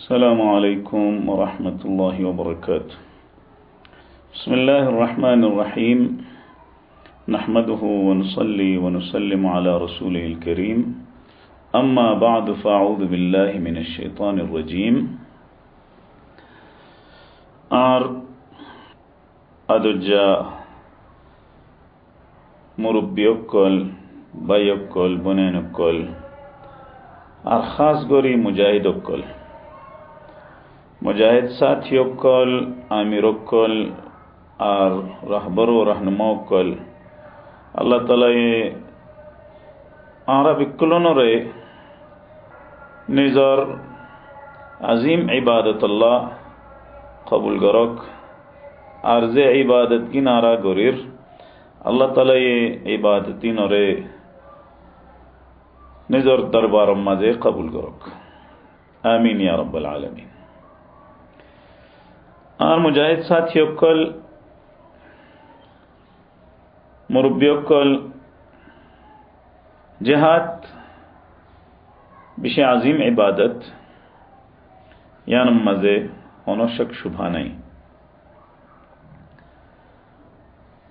السلام عليكم ورحمة الله وبركاته. بسم الله الرحمن الرحيم. نحمده ونصلي ونسلم على رسوله الكريم. أما بعد فأعوذ بالله من الشيطان الرجيم. أدجا مربيوكل بايوكل بنينوكل خاص گوری مجاهدوكل মুজাহিদ সাথীসকল আমিরসকল আর রাহবর ও রাহনুমাসকল আল্লাহ তাআলাই আমরা বিকলনরে নিজর আজিম ইবাদতুল্লাহ কবুল করক আর যে ইবাদত কিনারা গরির আল্লাহ তাআলাই ইবাদতিনরে নিজর দরবার মাঝে কবুল করক আমিন ইয়া রাব্বাল আলামিন। আর মুজাহিদ সাথীসকল মুরব্বীসকল জিহাদ বিশে আজিম ইবাদত ইয়ার মাঝে অনশক শুভা নাই।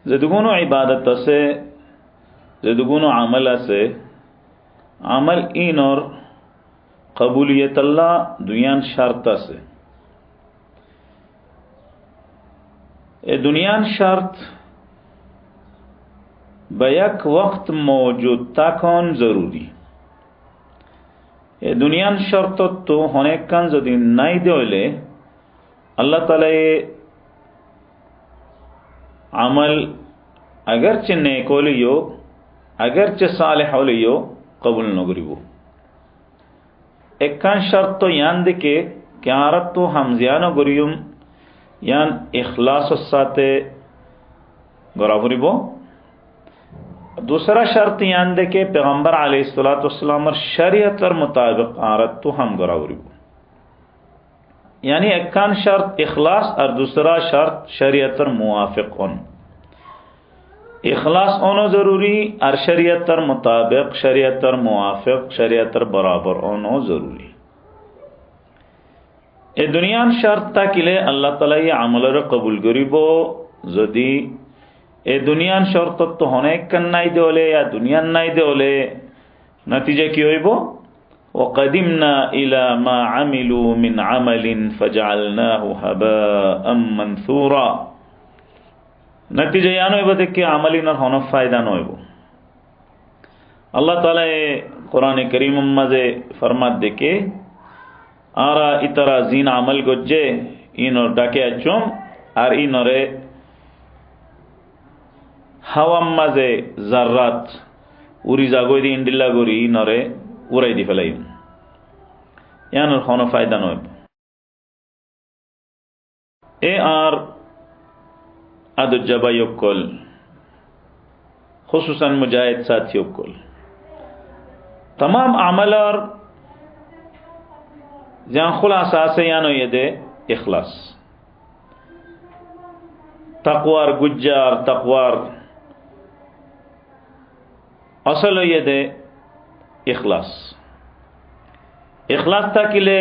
যেদুগুনো ইবাদত আছে যেদুগুনো আমল আছে আমল ইনর কবুলিয়ত আল্লাহ দুইয়ান শর্ত আছে। এ দুনিয়ার শর্ত বেক ওয়াক্ত মৌজুদ তখন জরুরি। এ দুনিয়ার শর্ত তো অনেক কান যদি নাই দিলে আল্লাহ তাআলা আমল আগরচে নেক হলিও আগরচে সালেহ হলিও কবুল নগরিব। একখান শর্ত ইয়ান দিকে কিয়ারত তো হামজিয়ানো গরিয়ম ইয়ান ইখলাসের সাথে গড়া ভরিব। दूसरा शर्त यान देके पैगंबर अलैहिस्सलाम शरीयत मुताबिक आरत तो हम गरा भरिब। यानी एकान शर्त इखलास और दूसरा शर्त शरीयत मुवाफिक होन। इखलास होना जरूरी और शरीयत मुताबिक शरीयत मुवाफिक शरीयत बराबर होना जरूरी। এ দুনিয়ার শর্ত থাকিলে আল্লাহ তাআলা এই আমলের কবুল করিব। যদি এ দুনিয়ার শর্ত তো অনেক কান নাই দেলে या দুনিয়ার নাই দেলে নতিজা কি হইব? ওয়াকাদিমনা ইলা মা আমিলু মিন আমালিন ফাজআলনাহু হাবাআম মানসুরা। নতিজা ইয়ান হইব দেখে আমলিনার হন ফায়দা নইব। আল্লাহ তাআলা কোরআনে কারীম মাঝে ফরমাত দেখে आरा इतरा जीन अमल गोज्जे इनोर डाके अचुम और इनोरे हवा माजे जर्रात उरी जागोई दी इंडिल्ला गोरी इनोरे उराई दी फलाई यानोर खानो फायदा नोब। ए आर आदु जबायोक्कल खुसूसन मुजाहिद साथियोक्कल तमाम अमलर जहाँ खुलासा से यानो ये दे इखलास तकवार गुज्जार तकवार असल ये दे इखलास इखलास ताकिले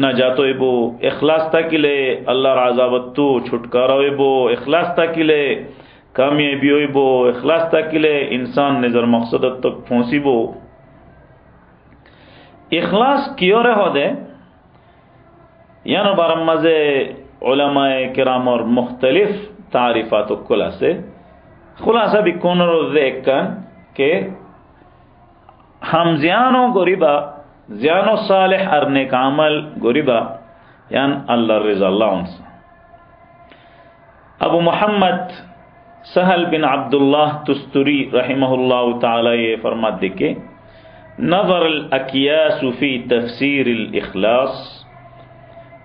नजातो इबो इखलास ताकिले अल्लाह राजावत्तु छुटकारा इबो इखलास ताकिले कामयाबी इबो इखलास ताकिले इंसान निजर मकसद तक पहुंचिबो। इखलास कियोरे हो दे यानो बारम मजे उलमाए किराम और मुख्तलिफ तारीफात खुलासे खुलासा भी कौन रोज़े एकन के हम ज़ियानो गोरिबा ज़ियानो सालेह अरने का अमल गोरिबा यान अल्लाह रज़ा अल्लाह उनसे। अबू मोहम्मद सहल बिन अब्दुल्लाह तुस्तुरी रहमहुल्लाह ताला ये फरमात देके नज़र अल-अकियास फी तफसीर अल-इखलास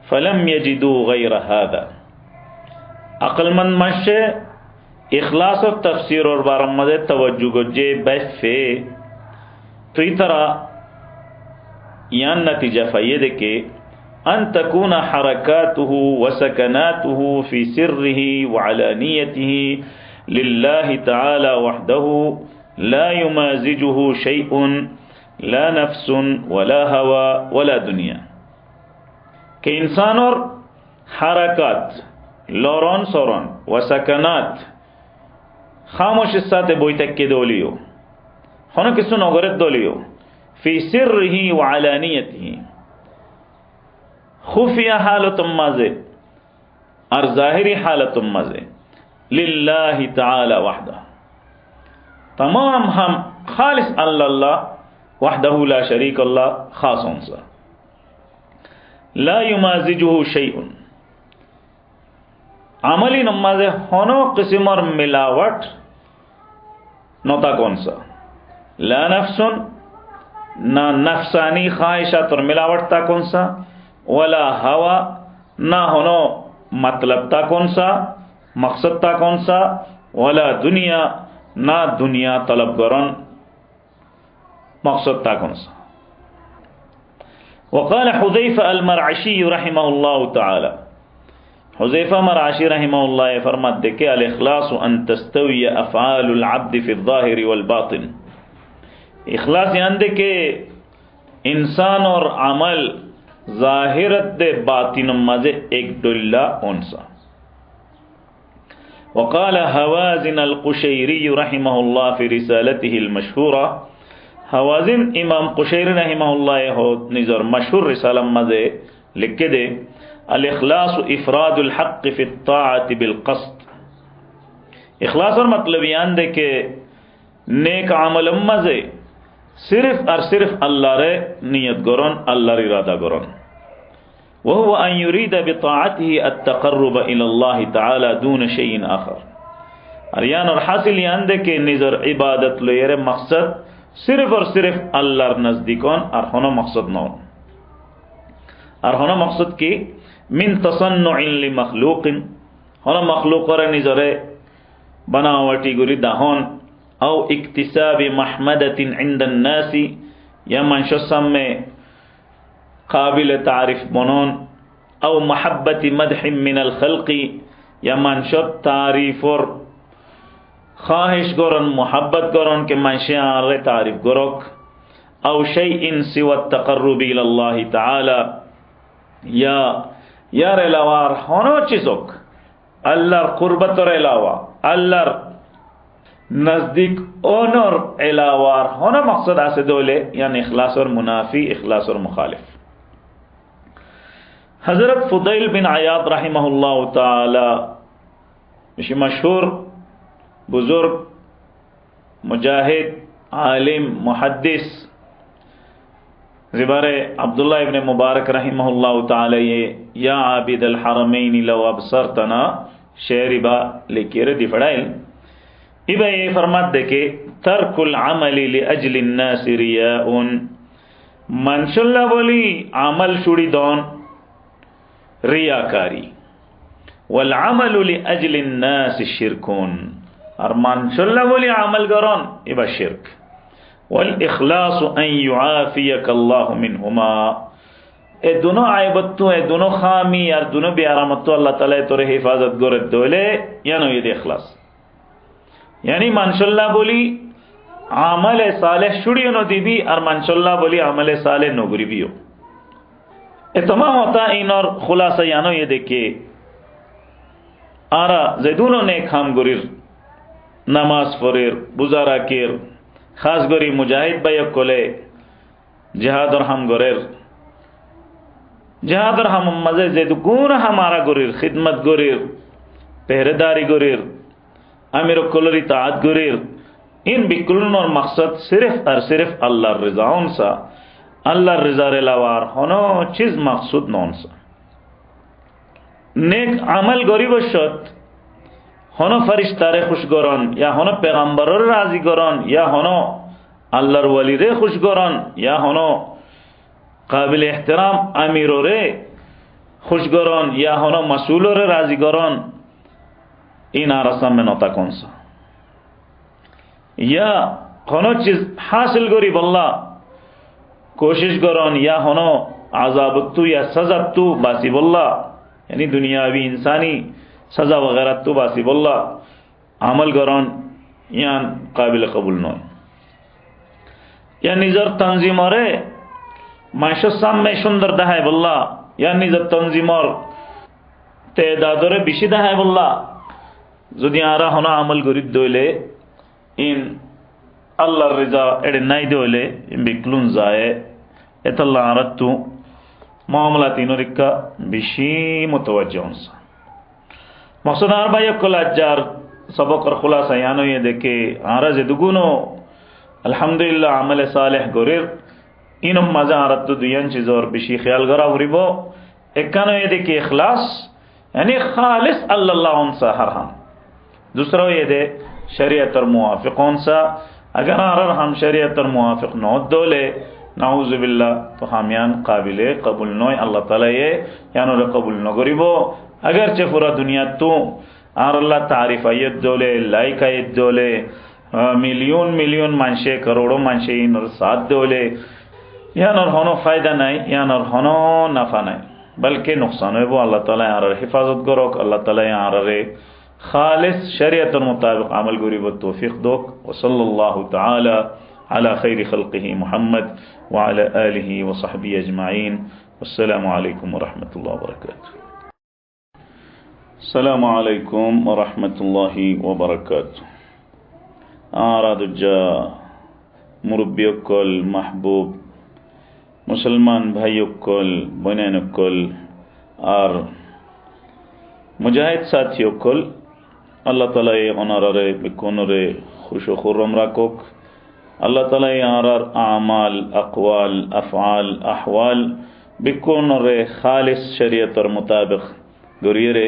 फलम यजिदू गैर हादा। अक्लमंद मशे इखलास और तफसीर और बारमदे तवज्जो गोजे बैफे तो इतरा यान नतीजा फ़यदे के अन तकून हरकातुहु व सकनातुहु फी सिर्रिही व अलानियतिही लिल्लाहि तआला वहदहु ला युमाजिजुहु शैउन ला नफ्सुन वला हवा वला दुनिया के इंसान और हरकत लौरन सोरन व सकनात खामोश साथे बोईतक के दोलियो होना किसु नगरत दोलियो फी सिर्रिही व अलानियतिही खुफिया हालतुम मजे और जाहिरी हालतुम मजे लिल्लाहि ताला वहदा तमाम हम खालिस अल्लाह वहदहु ला शरीक अल्लाह खासों सा ला युमाजिजुहु शैउन अमली नमाजे होनो किस्म और मिलावट नोता कौन सा ला नफ्सुन ना नफसानी ख्वाहिशात और मिलावट ता कौन सा वला हवा ना होनो मतलब ता कौन सा मकसद ता कौन सा वला दुनिया ना दुनिया तलब करन मकसद ता कौन सा वक़ाल हुज़ैफ़ा अल-मरअशी रहमहुल्लाह ताला हुज़ैफ़ा मरअशी रहमहुल्लाह फरमाते कि अल इखलास अन तस्तवी अफ़आलुल अब्द फ़ी ज़ाहिर वल बातिन इखलास यानी कि इंसान और अमल ज़ाहिरत दे बातिन मजे एक डुल्ला उनसा वक़ाल हवाज़िन अल-क़ुशैरी रहमहुल्लाह फ़ी रिसालतिही अल-मशहूरा हवाज़िन इमाम क़ुशैरी रहमहुल्लाह हो निज़र मशहूर रिसाला मजे लिख के दे अल इखलास इफ़रादुल हक़्क़ फ़ी त्ताअति बिल क़स्द इखलास और मतलब यान दे के नेक अमल मजे सिर्फ और सिर्फ अल्लाह रे नियत गरन अल्लाह रे इरादा गरन वहुव अन युरीद बिताअतिही अत्तक़र्रुब इलल्लाह ताला दून शैइन आखर और यान और हासिल यान दे के निज़र इबादत लो येरे मकसद सिर्फ और सिर्फ अल्लाह नजदीकन और होनो मकसद नौ और होनो मकसद की मिन तसन्नुइन लिमखलूकिन होनो मखलूक और निज़रे बनावटी गुरी दाहोन औ इक्तिसाबी महमदतिन इंदन नासी या मंशसम में काबिल तारीफ बनोन औ महब्बती मदहिम मिनल खल्क़ी या मंशत तारीफ और ख्वाहिश गरन मोहब्बत गरन के मंशिया आगे तारीफ गरक औ शैइन सिवा तक़र्रुब इलल्लाह ताला या यार अलावार होनो चीज़ों अल्लाह कुर्बत और अलावा अल्लाह नजदीक ओनर अलावार होना मकसद आसे दोले यानी इखलास और मुनाफी इखलास और मुखालिफ हजरत फुदैल बिन अयाद रहमहुल्लाह ताला मशहूर बुजुर्ग मुजाहिद आलिम मुहद्दिस ज़िबारे अब्दुल्लाह इब्न मुबारक रहमहुल्लाह ताला ये या आबिद अल हरमैन लव अबसरतना शेरिबा लेके दिफड़ाइल इबा ये फरमात दे के तर्कुल अमली लिअजलि अन्नास रियाउन मनशुल्ला बोली अमल शुड़ी दोन रियाकारी वल अमलु लिअजलि अन्नास शिरकुन और मनशुल्ला बोली अमल करोन इबा शिरक वल इखलास अन युआफियक अल्लाह मिनहुमा ए दोनों आयबत्तु ए दोनों खामी यार दोनों बियारामत्तु अल्लाह ताला तोरे हिफाजत गोरे दोले यानो ये इखलास यानी मानशल्ला बोली आमल साले शुड़ियो नो दीबी और मानशल्ला बोली आमल साले नौगरी भी हो ये तमाम होता इन और खुलासा यानो ये देखिए आरा जैदूनो ने खाम गुरिर नमाज फरीर बुजारा किर खास गोरी मुजाहिद भाई कोले जिहाद और हम गोरेर जिहाद और हम मजे जैदुगुन हमारा गुरिर खिदमत गुरिर पहरेदारी गुरिर अमीर कुलरी ताअत गुरिर इन बिकुलन और मकसद सिर्फ और सिर्फ अल्लाह रिजाउन सा अल्लाह रिजा रेलावार होनो चीज मकसूद नौन सा नेक अमल गरीब शत होनो फरिश्तारे खुश गरन या होनो पैगंबर राजी गरन या होनो अल्लाहर वली रे खुश गरन या होनो काबिल एहतराम अमीरो रे खुश गरन या होनो मसूलो रे राजी गरन इन आरसम में नोता कौन सा या होनो चीज हासिल गरी बल्ला कोशिश गरन या होनो आजाबत्तु या सजात्तु बासी बल्ला यानी दुनियावी इंसानी सजा वगैरह तो बासी बल्ला अमल गरन यान काबिल कबूल नोय या निजर तंजीमरे माइशो सामने सुंदर दहाय बल्ला या निजर तंजीमर तेदादरे बेशी दहाय बल्ला যদি আরা হনা আমল গরিদ দইলে ইন আল্লাহর রিজা এডে নাই দইলে বিকলুন যায় এতাল্লাহ আরাতু মামলাত ইনরিকা বেশি মুতাওয়াজ্জিহ হনসা মকসদার ভাই কলাজ্জার সবকর খুলাসা ইয়ানো ये देखे आरा जे दुगुनो अल्हम्दुलिल्लाह আমলে সালেহ গরির ইনম মাজা আরাতু দুয়ান চিজর বেশি খেয়াল করা হরিব একানো ये देखे ইখলাস यानी खालिस अल्लाह हनসা हरहाम दूसरा ये दे शरीयत और मुवाफिक कौन सा अगर आर हम शरीयत और मुवाफिक नौ दोले नाउजुबिल्ला तो हमियान काबिले कबूल नो अल्लाह ताला ये यानो कबूल न गरीबो अगर चे पूरा दुनिया तो आर अल्लाह तारीफ आयत दोले लाइक आयत दोले मिलियन मिलियन मानशे करोड़ों मानशे इन और साथ दोले यान और होनो फायदा नहीं यान और होनो नफा नहीं बल्कि नुकसान है वो अल्लाह ताला यार हिफाजत करो अल्लाह ताला यार खालिस शरीयत मुताबिक अमल गरीब तौफीक दोक वसल्लल्लाहु तआला अला खैर खल्क़िही मुहम्मद व अला आलिही व सहबी अजमाइन अस्सलामु अलैकुम व रहमतुल्लाहि व बरकातुहू अस्सलामु अलैकुम व रहमतुल्लाहि व बरकातुहू आरादुज्जा मुरब्बियक्कल महबूब मुसलमान भाइयोक्कल बहनोक्कल और मुजाहिद साथियोक्कल अल्लाह ताला ये अनारे बिकोनरे खुश खुर्रम राकोक अल्लाह ताला ये आरार आमाल अक़वाल अफ़आल अहवाल बिकोनरे खालिस शरीयत और मुताबिक गुरियरे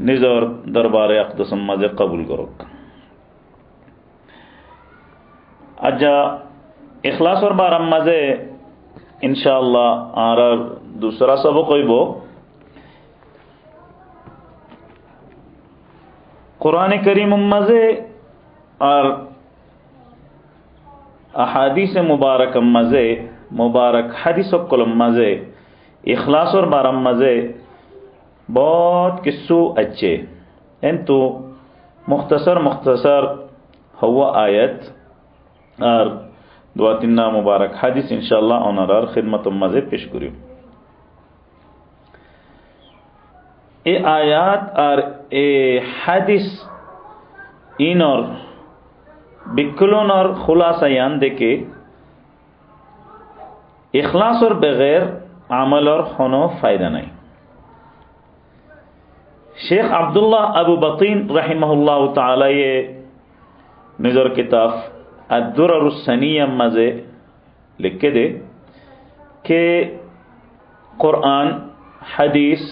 निज़र दरबार अक़दस मज़े कबूल करोक अज्जा इखलास और बारम मज़े इंशाअल्लाह आरार दूसरा सबक कोई कुरान करीम मज़े और अहादीस मुबारक मज़े मुबारक हदीस कलम मज़े इखलास और बारम मज़े बहुत किस्सू अच्छे इन तो मुख्तसर मुख्तसर हुआ आयत और दुआ तिन्ना मुबारक हदीस इंशाअल्लाह ओनरार खिदमत मज़े पेश करूँ ए आयात और ए हदीस इन और बिकलोन और खुलासा यान देके इखलास और बगैर अमल और होनो फायदा नहीं शेख अब्दुल्ला अबू बतीन रहमहुल्लाह ताला ये निज़र किताब अद्दुरर सनिया मज़े लिख के दे कि कुरान हदीस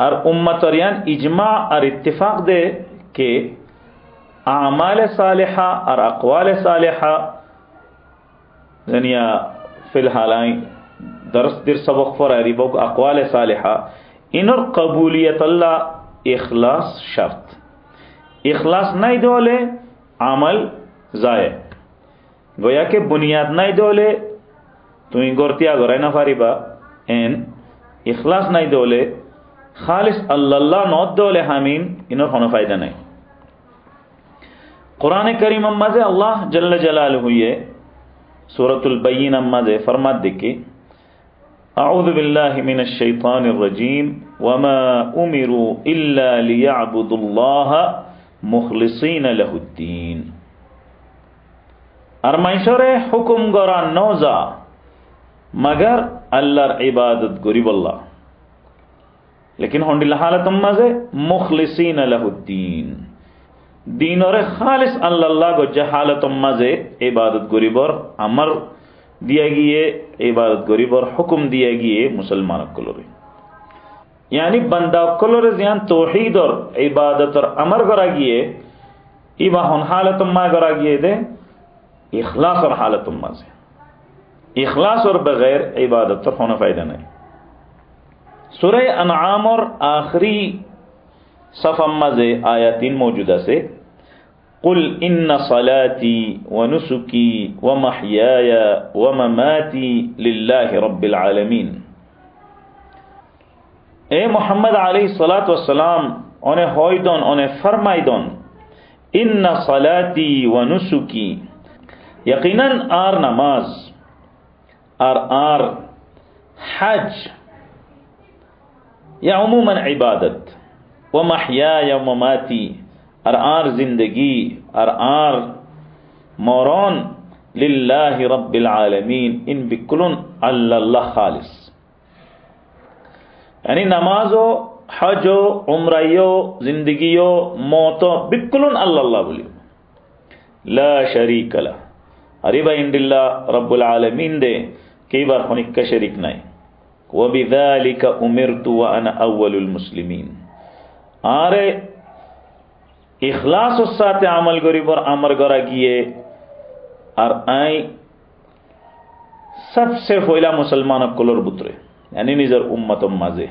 और उम्मत और यान इजमा और इत्तिफाक दे के आमाल सालिहा और अक़वाल सालिहा जनिया फ़िलहाल दरस दिर सबक फर अरीबों को अक़वाल सालिहा इन और कबूलियत अल्लाह इखलास शर्त इखलास नहीं दोले अमल जाए गोया के बुनियाद नहीं दोले तुम्हें गोरतिया गोराय ना फारिबा एन इखलास नहीं दोले खालिस अल्लाह नौत दोले हामीन इनर होना फायदा नहीं कुरान करीम मज़े अल्लाह जल्ल जलालहू ये सूरतुल बय्यिना मज़े फरमात देखी अऊज़ु बिल्लाहि मिनश शैतानिर रजीम वमा उमिरू इल्ला लियअबुदुल्लाह मुखलिसीन लहुद्दीन अरमाइशरे हुकुम गरा नौजा मगर अल्लाहर इबादत गरीबल्ला लेकिन होंडिल हालत मज़े मुखलिसीन लहुद्दीन दीन और खालिस अल्लाह को जहालत मज़े इबादत गरीब और अमर दिया गए इबादत गरीब और हुक्म दिया गए मुसलमान कलोरे यानी बंदा कलोरे जियान तौहीद और इबादत और अमर करा गए इबा होन हालत मा करा गए दे इखलास और हालत मज़े इखलास और बगैर इबादत और होना फायदा नहीं सूरह अनआम और आखिरी सफ़ा मज़े आयातीन मौजूदा से कुल इन्ना सलाती व नुसुकी व महयाया व ममाती लिल्लाहि रब्बिल आलमीन ए मोहम्मद अलैहिस्सलातु वस्सलाम उन्हें होइदन उन्हें फरमाइदन इन्ना सलाती व नुसुकी यकीनन आर नमाज आर हज या उमूमन इबादत व महया व ममाती आर जिंदगी आर मौरन लिल्लाहि रब्बिल आलमीन इन बिकुलन अल्लाह खालिस। यानी नमाजो हजो उम्रायो जिंदगियो मौतो बिकुलन अल्लाह बोलियो ला शरीक ला अरिबा इंडिल्ला रब्बुल आलमीन दे कई बार खनिक का शरीक नहीं। व बिज़ालिका उमिरतु व अना अव्वलुल मुस्लिमीन आरे इखलास साथे अमल करिब और अमर करा किए और आई सबसे पहला मुसलमान कुलर बुतरे यानी निजर उम्मत माजे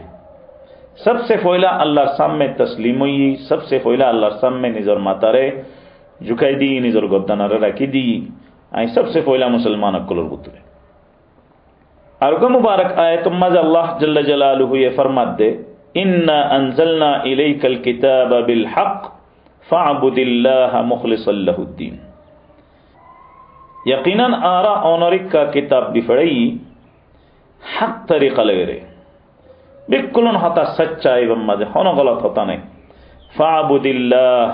सबसे पहला अल्लाह सामने तस्लीम हुई, सबसे पहला अल्लाह सामने निजर मातारे झुकाई दी, निजर गोदानारे रखी दी। आई सबसे पहला मुसलमान कुलर बुतरे और को मुबारक आए तुम मज अल्लाह जल्ल जलालुहु ये फरमात दे इन्ना अंजलना इलैकल किताब बिल हक फअबुदिल्लाह मुखलिसन लहुद्दीन। यकीनन आरा ऑनरिक का किताब बिफड़ई हक तरीका लगे रे बिल्कुल होता सच्चा एवं मजे होना गलत होता नहीं। फअबुदिल्लाह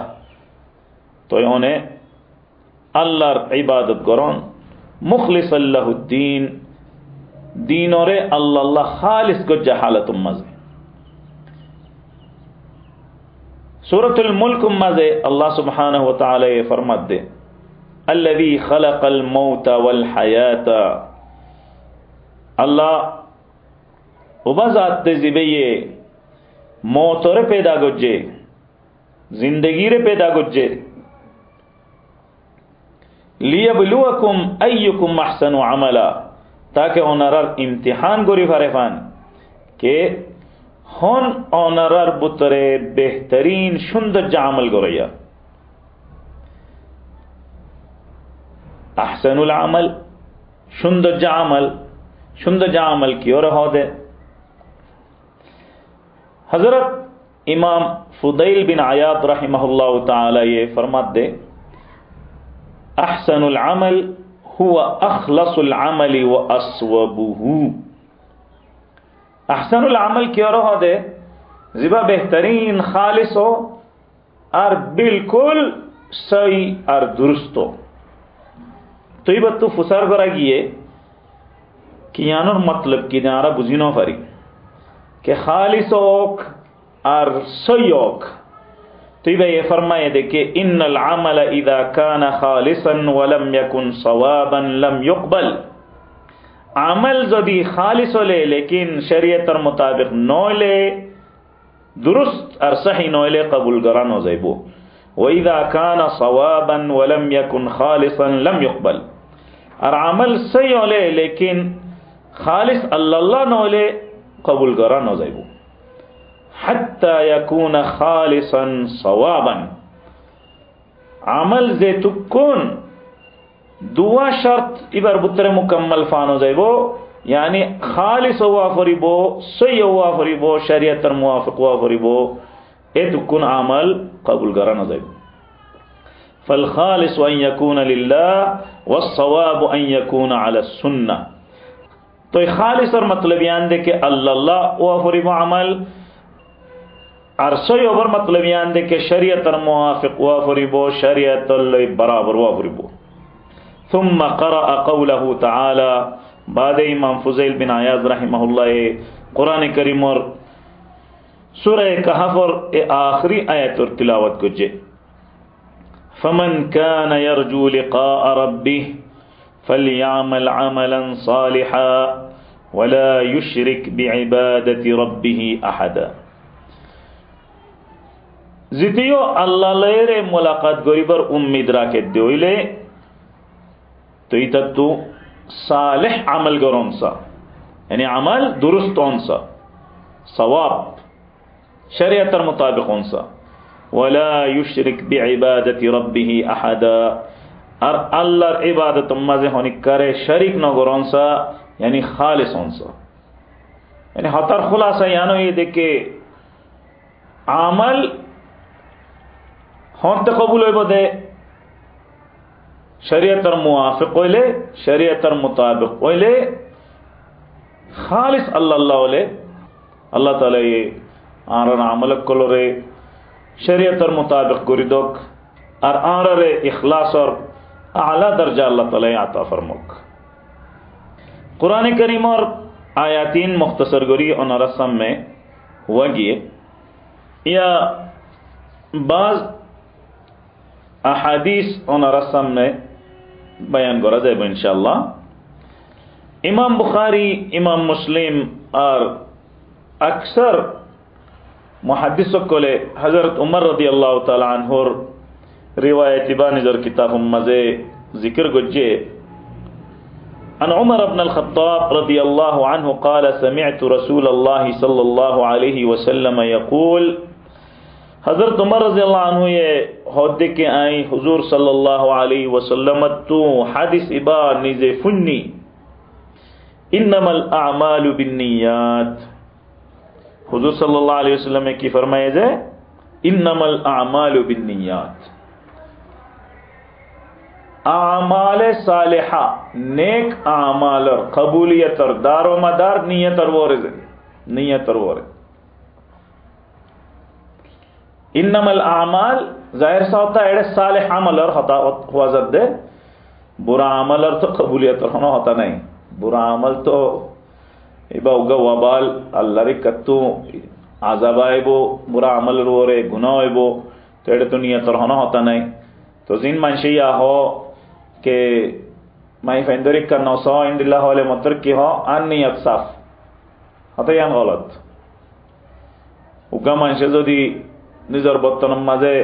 तो उन्हें अल्लाह इबादत करोन मुखलिसन लहुद्दीन दीन और अल्लाह खालिस को जहालत मजे। सूरतुल मुल्क मजे अल्लाह सुब्हानहु व तआला ये फरमात दे अल्लज़ी खलक़ल मौत वल हयात अल्लाह उबाजात जिबे ये मौत रे पैदा गुज्जे जिंदगी रे पैदा गुज्जे लियबलुवकुम अय्युकुम अहसनु अमला ताकि ओनरर इम्तिहान गोरी फरेफान के हन ओनरर बुतरे बेहतरीन सुंदर जामल गोरैया अहसनुल अमल सुंदर जामल की ओर हो दे। हजरत इमाम फुदैल बिन आयाद रहिमहुल्लाह ताला ये फरमात दे अहसनुल अमल हुवा अखलसुल अमली व अस्वबुहु। अहसनुल अमल की ओर हो दे जिबा बेहतरीन खालिस हो और बिल्कुल सही और दुरुस्त हो। तो ये बात तो फुसार करा गिए कि यानोर मतलब की नारा बुझिनो फरी के खालिस ओक और सही ओक। तो ये फरमाए दे कि इन्नल अमल इदा काना खालिसन वलम यकुन सवाबन लम युक़बल। अमल जदी खालिस ले लेकिन शरीयतर मुताबिक नौले दुरुस्त और सही नौले कबूल करान हो जाइबो। व इदा काना सवाबन वलम यकुन खालिसन लम युक़बल और अमल सही होले लेकिन खालिस अल्लाह नौले कबूल करान हो जाइबो। हत्ता यकून खालिसन सवाबन अमल जे तुकुन दुआ शर्त इबर बुतरे मुकम्मल फान हो जाइबो यानी खालिस हुआ फरीबो सही हुआ फरीबो शरीयतर मुवाफिक हुआ फरीबो ए तुकुन अमल कबूल करान हो जाइबो। फल खालिस अन यकून लिल्लाह वस्सवाब अन यकून अला सुन्नह। तो खालिस और मतलब यान दे के अल्लाह हुआ फरीबो अमल और सही ओवर मतलब यान दे के शरीयतर मुवाफिक हुआ फरीबो शरीयतल बराबर हुआ फरीबो। थुम्मा क़रअ क़ौलहु तआला बाद इमाम फुज़ैल बिन आयाज़ रहिमहुल्लाह कुरान करीम और सूरह कहफ और आखिरी आयत और तिलावत कुजे फमन कान यरजू लिक़ाअ रब्बिह फलयअमल अमलन सालिहा वला युश्रिक बिइबादति रब्बिह अहदा। जितियो अल्लाह लेरे मुलाकात गरीबर उम्मीद राखे दोइले तो इतु सालिह अमल करोन सा यानी अमल दुरुस्त ओन सा सवाब शरीयतर मुताबिक ओन सा वला युश्रिक बिइबादति रब्बिह अहदा और अल्लाह इबादत मजे होनी करे शरीक न करोन सा यानी खालिस ओन सा यानी हतर खुलासा यानो ये देखे अमल होते कबूल हो दे শরীয়তের মুওয়াফিক হইলে, শরীয়তের মোতাবেক হইলে, খালিস আল্লাহ হলে আল্লাহ তাআলা আর আমল কলরে শরীয়তের মোতাবেক করি দক, আর আরে ইখলাসর আলা দরজা আল্লাহ তাআলা আতা ফরমুক। কুরআনে কারীমর আয়াতিন মুখতাসর করি ওনারা সামনে हुआ গিয়ে ইয়া বাজ আহাদিস ওনারা সামনে বয়ান করা যাবে ইনশাআল্লাহ। ইমাম বুখারী, ইমাম মুসলিম আর আকসার মুহাদ্দিস সকলে হযরত উমর রাদিয়াল্লাহু তাআলা আনহুর রিওয়ায়াত বা নিজের কিতাবুম মাঝে জিকির করছে عن عمر بن الخطاب رضي الله عنه قال سمعت رسول الله صلى الله عليه وسلم يقول حضرت عمر رضی اللہ عنہ یہ ہوتے کہ آئی حضور صلی اللہ علیہ وسلم تو حدیث ابا نیز فنی انما الاعمال بالنیات، حضور صلی اللہ علیہ وسلم کی فرمائے جے انما الاعمال بالنیات، اعمال صالحہ نیک اعمال قبولیت اور دار و مدار نیت اور وارز، نیت اور وارز انما الاعمال ظاہر سا ہوتا ہے صالح عمل اور ہوا زد دے، برا عمل اور تو قبولیت اور ہوتا نہیں، برا عمل تو ایبا اگا وبال اللہ رکتو عذاب آئے بو، برا عمل رو رے گناہ آئے بو تو ایڈے تو نیت اور ہوتا نہیں۔ تو زین منشیہ ہو کہ مائی فیندرک کا نوسا اندلہ والے مطر کی ہو آن نیت صاف ہوتا یان غلط اگا منشیہ جو دی নিজের বর্তমান মাঝে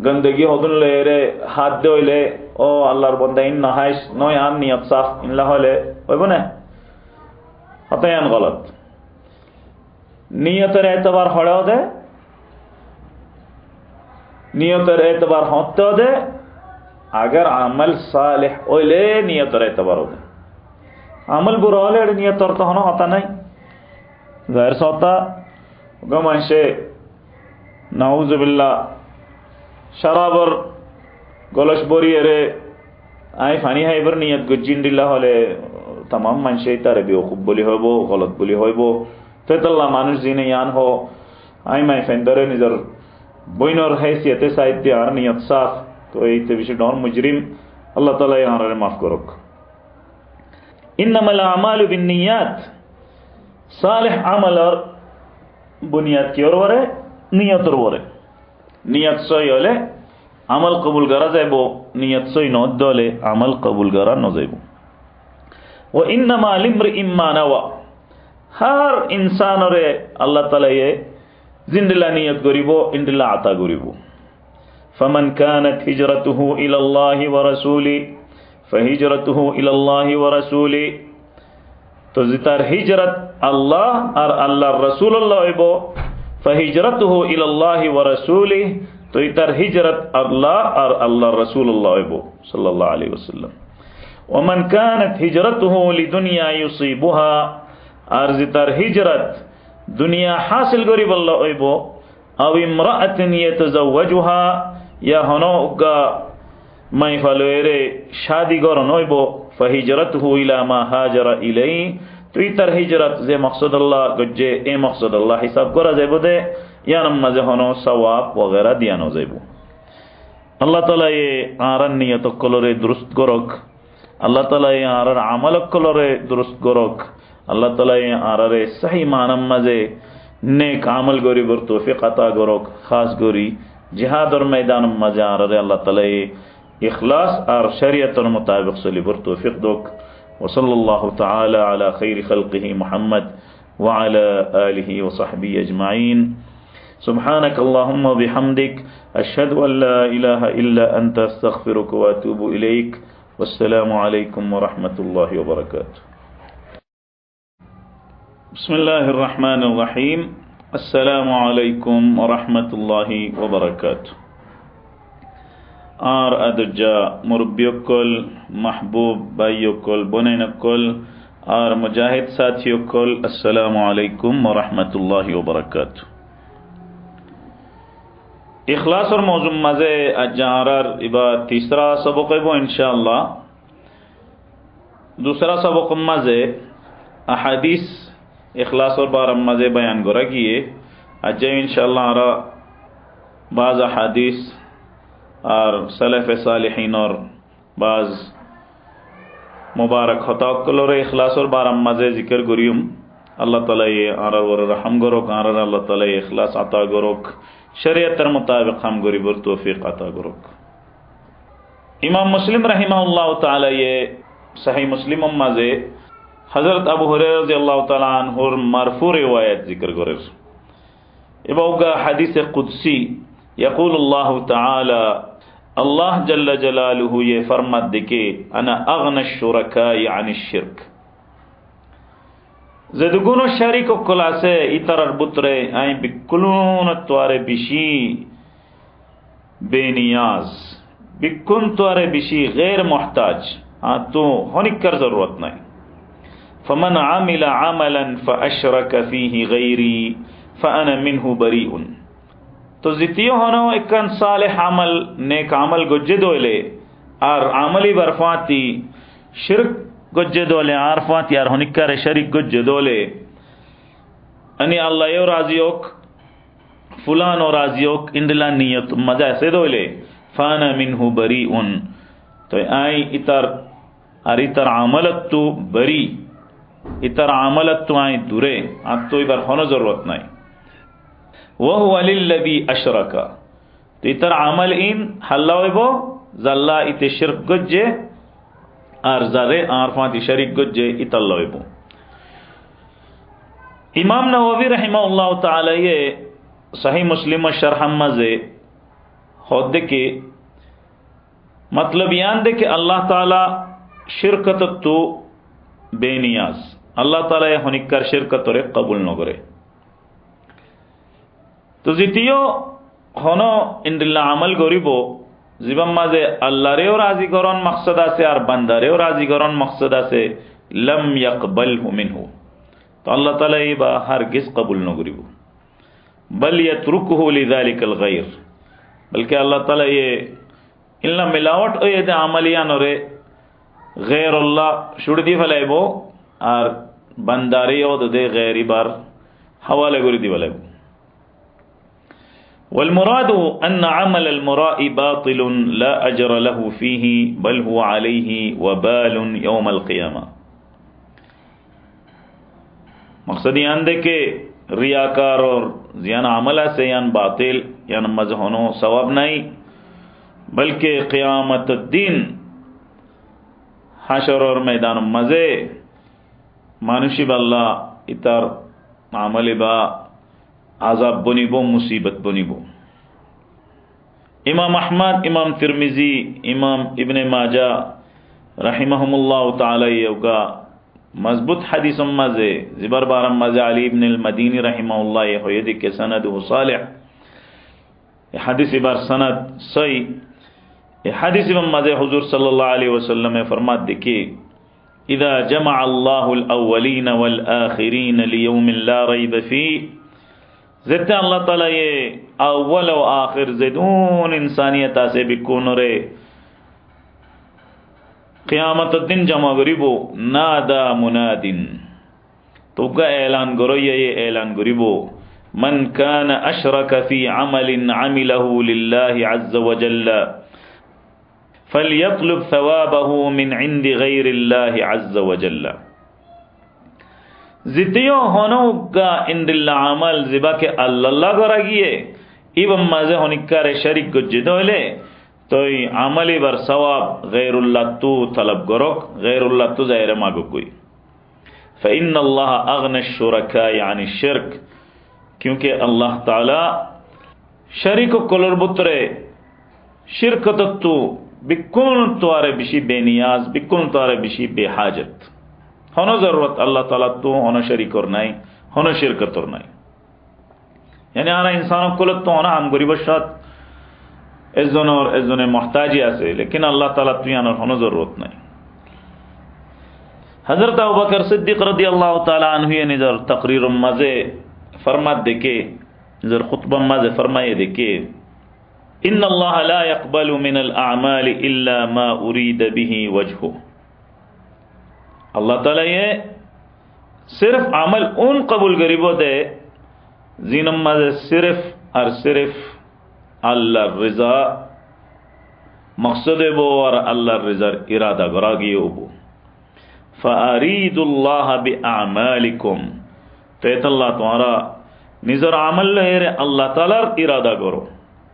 গন্দগি হদুন লে হাত দইলে ও আল্লাহর বন্দা ইন নাহাইস নয় আন নিয়ত সাফ ইনলা হলে হইব না, হতায়ান গলত। নিয়তের এতবার হড়েও দে, নিয়তের এতবার হতেও দে, আগর আমল সালেহ হইলে নিয়তের এতবার দে, আমল বুড়ো হলে নিয়তর তো হতা নাই। জাহির সত্তা গমানসে নাউজুবিল্লাহ শরাবর গলস বরিয়ে আই ফানি হাইবার নিয়ত গজ্জিন দিল্লা হলে তাম মানুষে তারে বেওকুব বলি হইব, গলত বলি হইব। তেতাল্লা মানুষ জিনে ইয়ান হো আই মাই ফেন্দরে নিজের বইনর হেসিয়তে সাহিত্য আর নিয়ত সাফ, তো এইতে বেশি ডর মুজরিম আল্লাহ তাআলা ইয়ারে মাফ করুক। ইন্নামাল আমালু বিন্নিয়াত, সালেহ আমলর বুনিয়াদ কি ওরে নিয়তর ওরে, নিয়ত সই হলে আমল কবুল করা যাইব, নিয়ত সই নদ হলে আমল কবুল করা ন যাইব। ও ইন্নামা লিমরিইম মা নাওয়া, হর ইনসানরে আল্লাহ তাআলা জিন্দিলা নিয়ত করিব, ইন্দিলা আতা করিব। ফামান কানাত হিজরাতুহু ইলাল্লাহি ওয়া রাসূলি ফাহিজরাতুহু ইলাল্লাহি ওয়া রাসূলি, তো জিতার হিজরত আল্লাহ আর আল্লাহর রাসূলুল্লাহ হইব, فهجرته الى الله ورسوله تو ইতার হিজরত আল্লাহ আর আল্লাহর রাসূলুল্লাহ হইব সাল্লাল্লাহু আলাইহি ওয়াসাল্লাম। ومن كانت هجرته لدنيا يصيبها, আর জিতার হিজরত দুনিয়া হাসিল করিব আল্লাহ হইব, আও ইমরাআতিন ইয়াতাজাওয়াজুহা, ইয়া হনগা মাই ফালরে শাদি করন হইব, ফাহিজরাতুহু ইলা মা হাজারা ইলাইহি, তো ইতার হিজরত যে মকসদ আল্লাহ গজ্জে এ মকসদ আল্লাহ হিসাব করা যাইব দে, ইয়ার মাঝে হন সওয়াব ওগেরা দিয়ানো যাইব। আল্লাহ তাআলা এ আর নিয়ত কলরে দুরুস্ত করক, আল্লাহ তাআলা এ আর আমল কলরে দুরুস্ত করক, আল্লাহ তাআলা এ আর সহি মানাম মাঝে নেক আমল গরিবর তৌফিক আতা করক। খাস করি জিহাদর ময়দান মাঝে আর আল্লাহ তাআলা এ ইখলাস আর শরীয়তের মোতাবেক চলিবর তৌফিক দক। وصلى الله تعالى على خير خلقه محمد وعلى آله وصحبه أجمعين. سبحانك اللهم وبحمدك أشهد أن لا إله إلا أنت أستغفرك وأتوب إليك. والسلام عليكم ورحمة الله وبركاته. بسم الله الرحمن الرحيم. السلام عليكم ورحمة الله وبركاته. আর আদর্জা মুরব্বিয়কল, মাহবুব ভাইয়কল, বোনেনকল আর মুজাহিদ সাথীয়কল, আসসালামু আলাইকুম ওয়া রাহমাতুল্লাহি ওয়া বারাকাতুহু। इखलास और मौजूद मजे अजारर इबा तीसरा सबक वो इंशाअल्लाह। दूसरा सबक मजे अहादीस इखलास और बार मजे बयान गोरा किए अजय इंशाअल्लाह आरा बाज़ अहादीस और सलफ़ सालिहीन और बाज़ मुबारक खताकल और इखलास और बार मजे जिक्र गुरियुम। अल्लाह ताला ये आरा वर रहम गोरोक आरा अल्लाह ताला ये इखलास अता गोरोक शरीयतर मुताबिक हम गरीबर तौफीक अता गोरोक। इमाम मुस्लिम रहिमहुल्लाह ताला ये सही मुस्लिम मजे हजरत अबू हुरैरा रज़ियल्लाहु ताला अन्हु मरफू रिवायत जिक्र गोरेर इबाउगा हदीस कुदसी यक़ूल अल्लाह ताला अल्लाह जल्ल जलालुहु ये फरमात दिके अना अगना शुरकाई अनिश शिर्क ज़दगुनो शरीक कुलासे इतरर बुतरे आई बिकुलून त्वारे बिशी बेनियाज बिकुन त्वारे बिशी गैर मोहताज तो होनिकर जरूरत नहीं। फमन आमिल अमलन फअशरक फीही गैरी फअना मिन्हु बरीउन तो जितियो होनो इकन सालिह अमल नेक अमल गुज्जे दोले और अमली बरफाती शिर्क गुज्जे दोले आरफात यार होनिकर शरीक गुज्जे दोले अनि अल्लाह यो राजियोक फुलान और राजियोक इंदला नियत मजा से दोले फाना मिन्हु बरीउन तो आई इतर और इतर अमलत तो बरी इतर अमलत तो आई दूरे आज तो इबर होनो जरूरत नहीं। वह वलिल्लज़ी अशरका तो इतर अमल इन हल्लावेबो जल्ला इते शिर्क गुज्जे और जरे आरफाती शरीक गुज्जे इतल्लावेबो। इमाम नववी रहमहुल्लाह ताला ये सही मुस्लिम शरह मजे होदे के मतलब यान दे के अल्लाह ताला शिरकत तो बेनियाज अल्लाह ताला ये होनिकर शिरकत रे कबूल न करे तो जितियो होनो इंदिल्ला अमल गरीबो जीवम माजे अल्लाह रे राजी गरन मकसदा से और बंदा रे राजी गरन मकसदा से लम यकबलहु मिन्हु तो अल्लाह ताला ये बा हरगिज कबूल न गरीबो बल यत्रुकुहु लिज़ालिकल गैर बल्कि अल्लाह ताला ये इल्ला मिलावट ये दे अमलियान रे गैर अल्लाह शुड़ दी फलाइबो और बंदारी ओ दे गैरी बार हवाले गुरी दी फलाइबो। वल्मुरादु अन्न अमल अलमुराई बातिलुन ला अजर लहु फीही बल हुवा अलैहि वबालुन यौमल क़ियामा मकसद यान दे के रियाकार और जियान अमला से यान बातिल यान मजहोनो सवाब नहीं बल्कि क़ियामत दिन हशर और मैदान मजे मानुषी बल्ला इतर अमल बा आजाब बनिबो मुसीबत बनिबो। इमाम अहमद इमाम तिरमिजी इमाम इब्ने माजा रहिमहुमुल्लाह ताला योगा मजबूत हदीस मजे जिबर बारम मजे अली इब्न अल मदीनी रहिमहुल्लाह ये होयदि के सनद सालिह हदीस बार सनद सही हदीस मजे हुजूर सल्लल्लाहु अलैहि वसल्लम ने फरमात देखिए इदा जमा अल्लाहुल अव्वलीन वल आखिरीन लियौमिन ला रैब फी ज़िद्दा अल्लाह ताला ये अव्वल व आखिर ज़िदून इंसानियत से बिकून रे क़ियामत दिन जमा गरीबो नादा मुनादिन तो गा ऐलान करो ये ऐलान गरीबो मन कान अशरक फी अमलिन अमिलहु लिल्लाहि अज़्ज़ व जल्ल फलयत्लुब सवाबहु मिन इंदि गैरिल्लाहि अज़्ज़ व जल्ल जितियो होनोगा इंदिल्ला अमल जिबा के अल्लाह गरागिए इबम मजे होनिकार शरीक गुज्जिदोले तो अमली बर सवाब गैरुल्लाह तू तलब गरोक गैरुल्लाह तू ज़ाहिर मागो कोई फ़इन्नल्लाह अग़ना शुरकाई अनि शिर्क क्योंकि अल्लाह ताला शरीक कुलर बुतरे शिरकत तू बिकुन त्वारे बिशी बेनियाज बिकुन त्वारे बिशी बेहाजत होनो जरूरत अल्लाह ताला तो होनो शरीक और नहीं होनो शिरकत और नहीं यानी आना इंसानों को तो होना हम गरीब शाद इज़्ज़ोन और इज़्ज़ोन मोहताजी आसे लेकिन अल्लाह ताला तो याना होनो जरूरत नहीं। हजरत अबू बकर सिद्दीक़ रज़ियल्लाहु ताला अन्हु ये निज़र तकरीर मज़े फरमात देके निज़र खुतबा मज़े फरमाए देके ইন্নাল্লাহ লা ইয়াকবালু মিনাল আ'মালি ইল্লা মা উরিদা বিহি ওয়াজহু। अल्लाह ताला ये सिर्फ अमल उन कबूल गरीबो दे जिनम्मा सिर्फ और सिर्फ अल्लाह रिजा मकसद बो और अल्लाह रिजा इरादा गरागी बो। फ़अरीदुल्लाह बिअमालिकुम, तैतल्लाह तुम्हारा निजर अमल रे अल्लाह ताला इरादा करो,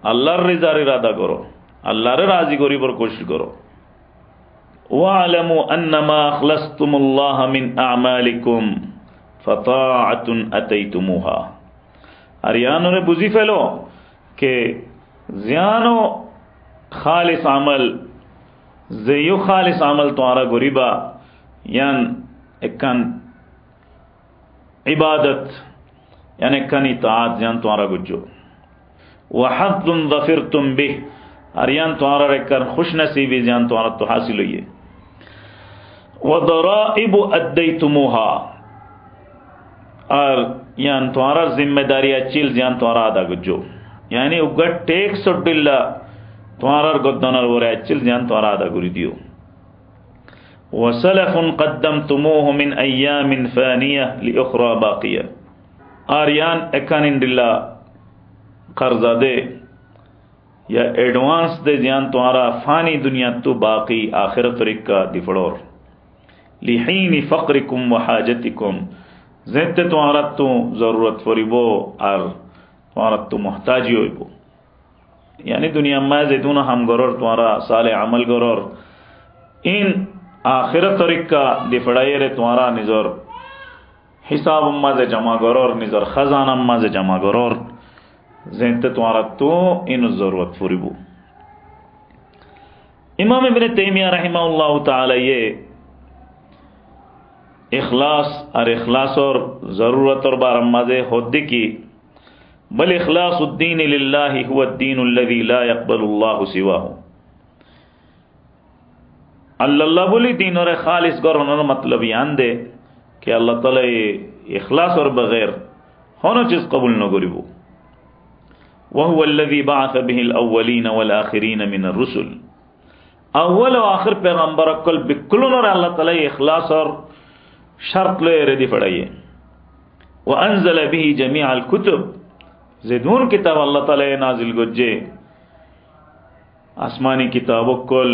अल्लाह रिजा इरादा करो, अल्लाह रे राजी करी पर कोशिश करो। वालमु अन्नमा अखलस्तुमुल्लाह मिन अमालिकुम फताअतुन अतैतुमुहा। और यानो रे बुझी फेलो के ज्यानो खालिस अमल जेयु खालिस अमल तुम्हारा गुरीबा यान एकन इबादत यान एकन इताअत यान तुम्हारा गुज्जो। वहद्दुन ज़फिरतुम बिह, और यान तुम्हारा रेकर खुश नसीबी यान तुम्हारा तो हासिल हुई है। वदराइबु अद्दैतुमुहा, और यान तुम्हारा जिम्मेदारी चिल यान तुम्हारा अदा गुज्जो, यानी उगट टेक सोडिल्ला तुम्हारा गद्दनर वो चिल यान तुम्हारा अदा गुरी दियो। वसलफुन क़द्दमतुमुहु मिन अय्यामिन फ़ानिया लिउख़रा बाक़िया, और यान एकानिंडिल्ला कर्जा दे या एडवांस दे जान तुम्हारा फानी दुनिया तो बाकी आखिरत रिक्का दिफड़ोर। लिहीन फ़क़रिकुम व हाजतिकुम, ज़ेते तुम्हारा तो ज़रूरत फरीबो और तुम्हारा तो मोहताजी होइबो, यानी दुनिया में जेदूना हम गरोर तुम्हारा साले अमल गरोर इन आखिरत रिक्का दिफड़ाई रे तुम्हारा निजर हिसाब अम्मा से जमा गरोर निजर खजाना अम्मा से जमा गरोर ज़ेते तुम्हारा तो इन ज़रूरत फरीबो। इमाम इब्न तैमिया रहमहुल्लाह ताला ये इखलास और ज़रूरत और बारम्माज़े होद्दी की बल इखलासुद्दीन लिल्लाहि हुवद्दीनुल्लज़ी ला यक़बलुल्लाहु सिवाहु। अल्लाह बोली दीन और खालिस गौर होना मतलब यान दे कि अल्लाह ताला इखलास और बगैर होना चीज़ कबूल न करिबो। वहुवल्लज़ी बअस बिहिल अव्वलीन वल आखिरीन मिनर रुसुल, अव्वल और आखिर पैगंबर अक्ल बिकुलन और अल्लाह ताला इखलास और शर्त ले रेडी पड़ाइए। वह अनज़ल बिही जमीअल कुतुब, ज़ेदून किताब अल्लाह ताला नाजिल गुज्जे आसमानी किताबों कुल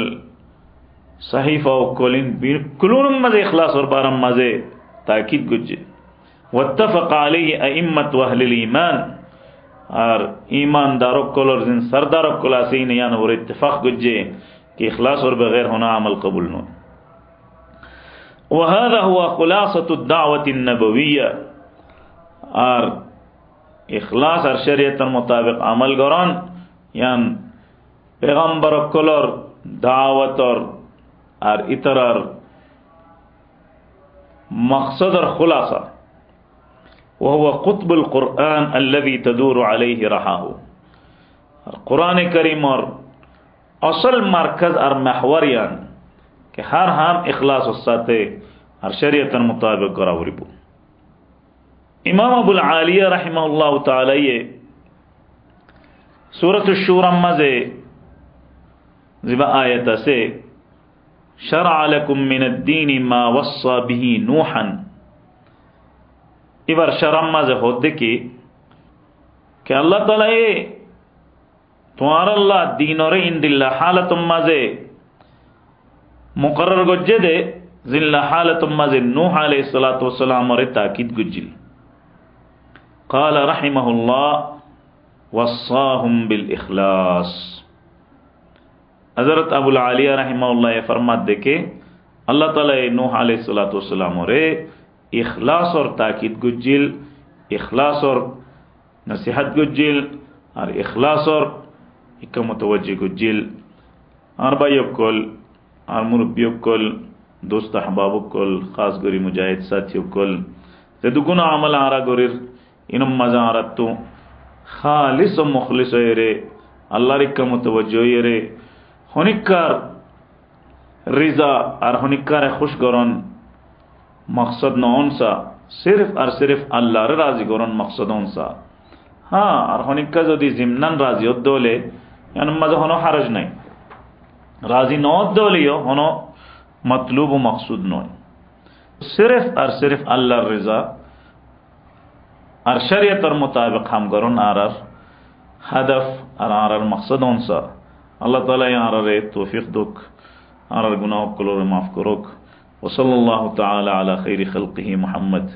सहीफ़ा कुल इन बिकुलन मज़े इखलास और बारम मज़े ताकीद गुज्जे। वत्तफ़क़ अलैहि अइम्मत अहलिल ईमान, और ईमानदारों कुल और जिन सरदारों कुल आसीन यान और इत्तिफ़ाक़ गुज्जे कि इखलास और बगैर होना अमल कबूल न। वहादा हुआ खुलासतुद दावतिन नबविय्या, और इखलास और शरीयत मुताबिक अमल गरान यान पैगंबर कुल और दावत और इतरार मकसद और खुलासा। वह हुआ कुतुबुल कुरान अल्लज़ी तदूरु अलैहि रहाहु, कुरान करीम और असल मरकज और महवर यान कि हर हम इखलास साथे और शरीयत मुताबिक गरावरिबू। इमाम अबुल आलिया रहमहुल्लाह ताला ये सूरत अश-शूरा मज़े ज़िबा आयत से शरअ लकुम मिनद्दीन मा वस्सा बिही नूहन, इबर शरम मज़े होते कि अल्लाह ताला ये तुम्हारा अल्लाह दीन और इंदिल्ला हालत मज़े मुकर्रर गुज्जे दे जिल्ला हालत मज़े नूह अलैहिस्सलातु वस्सलाम और ताकीद गुज्जिल। क़ाल रहिमहुल्लाह वस्साहुम बिल इखलास, हज़रत अबुल आलिया रहमहुल्लाह ये फरमात दे के अल्लाह ताला नूह अलैहिस्सलातु वस्सलाम और इखलास और ताकीद गुज्जिल, इखलास और नसीहत गुज्जिल, और इखलास और इक्का मुतवज्जी गुज्जिल। और भाइयों कुल और मुरब्बियों कुल दोस्त अहबाबों कुल खास गोरी मुजाहिद साथियों कुल ते दुगुना अमल आरा गोरिर इनम मजा आरा तो खालिस और मुखलिस रे अल्लाह रिक्का मुतवज्जो रे होनिकार रिजा और होनिकार खुश गरन मकसद नौन सा सिर्फ और सिर्फ अल्लाह रे राजी गरन मकसद नौन सा। हाँ और होनिका जदि जिम्नान राजी दोले ইয়ান মাঝে হনো হারজ নাই, রাজি নদ দলিও হনো মতলুব ও মকসুদ নয়, সিরফ আর সিরফ আল্লাহর রিজা আর শরীয়তের মোতাবেক কাম করুন। আর হাদফ আর মকসদ অনসা আল্লাহ তাআলা আরে তৌফিক দুক, আর গুনাহ গুলোরে মাফ করুক। وصلى الله تعالى على خير خلقه محمد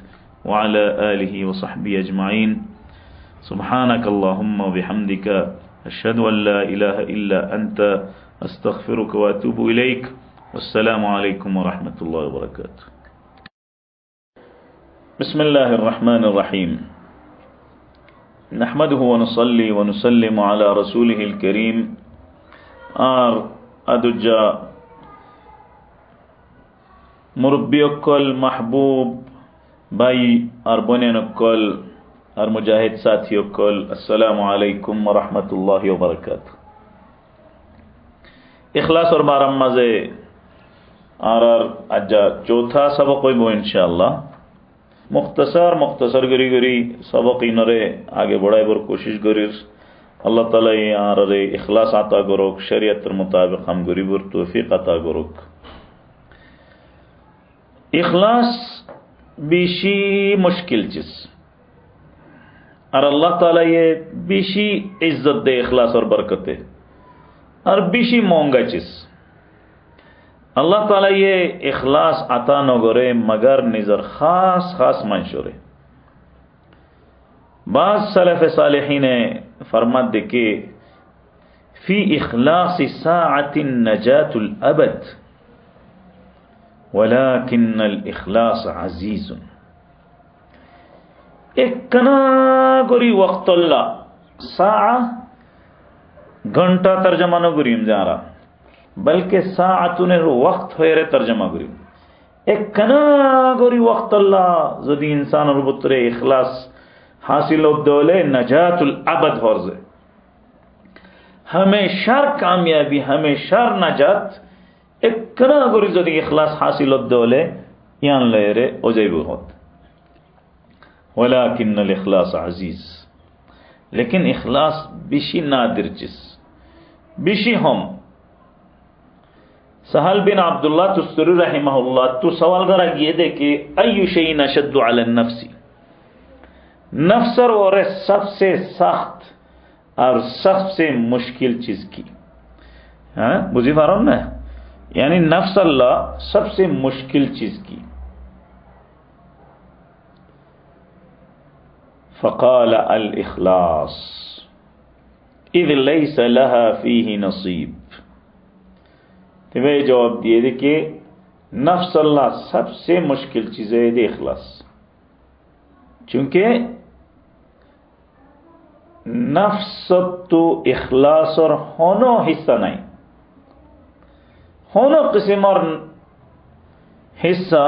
وعلى آله وصحبه أجمعين. سبحانك اللهم وبحمدك أشهد أن لا إله إلا أنت أستغفرك وأتوب إليك. والسلام عليكم ورحمة الله وبركاته. بسم الله الرحمن الرحيم. نحمده ونصلي ونسلم على رسوله الكريم. أدجا মুরব্বিয়কল, মাহবুব ভাই আর বোনেনকল আর মুজাহিদ সাথীয়কল, আসসালামু আলাইকুম ওয়া রাহমাতুল্লাহি ওয়া বারাকাতুহু। ইখলাসর বারাম মাঝে আর আজ্জা চৌথা সবক হইব ইনশাআল্লাহ। মুখতাসার গরি গরি সবক ইনরে আগে বড়াইবার কোশিশ করির। আল্লাহ তাআলা আর ইখলাস আতা করুক, শরীয়তের মোতাবেক কাম করিবার তৌফিক আতা করুক। ইখলাস বেশি মুশকিল চিজ, আর আল্লাহ তাআলা বেশি ইজ্জত দে ইখলাসর বরকতে, আর বেশি মহঙ্গা চিজ। আল্লাহ তাআলা ইখলাস আতা নগরে মগর নিজর খাস খাস মানুষরে। বাজ সালেফে সালেহিনে ফরমাত দেখে ফি ইখলাসি সাআতিন নাজাতুল আবাদ ولكن الإخلاص عزيز. একনা করি ওয়াক্তুল্লাহ, সাআ ঘন্টা তরজমা ন করিম যারা, বলকে সাআতুনের ওয়াক্ত হয়ে তরজমা করিম। একনা করি ওয়াক্তুল্লাহ যদি ইনসানের ভিতরে ইখলাস হাসিল হলে নাজাতুল আবাদ হরজে, হমেশার কামিয়াবি, হমেশার নাজাত একনা করি যদি ইখলাস হাসিল হলে ইয়ান লয়েরে ওজাইব হত। ওয়ালাকিন্নাল ইখলাস আজিজ, লেকিন ইখলাস বেশি নাদির চিজ, বেশি হম। সাহাল বিন আব্দুল্লাহ তুস্তরি রাহিমাহুল্লাহ তু সওয়াল করা গিয়ে দেখে আইয়ু শাইইন আশাদ্দু আলা নফসি, নফসর ওরে সবসে সख्त और सबसे मुश्किल चीज की। हाँ बुझी पारो ना, यानी नफ्स अल्लाह सबसे मुश्किल चीज की। फ़क़ाल अल इखलास इज़ लैस लहा फ़ीही नसीब। तो वे जवाब दिए थे कि नफ्स अल्लाह सबसे मुश्किल चीज है इखलास, चूंकि नफ्स तो इखलास और होनो हिस्सा नहीं, होनो किस्म और हिस्सा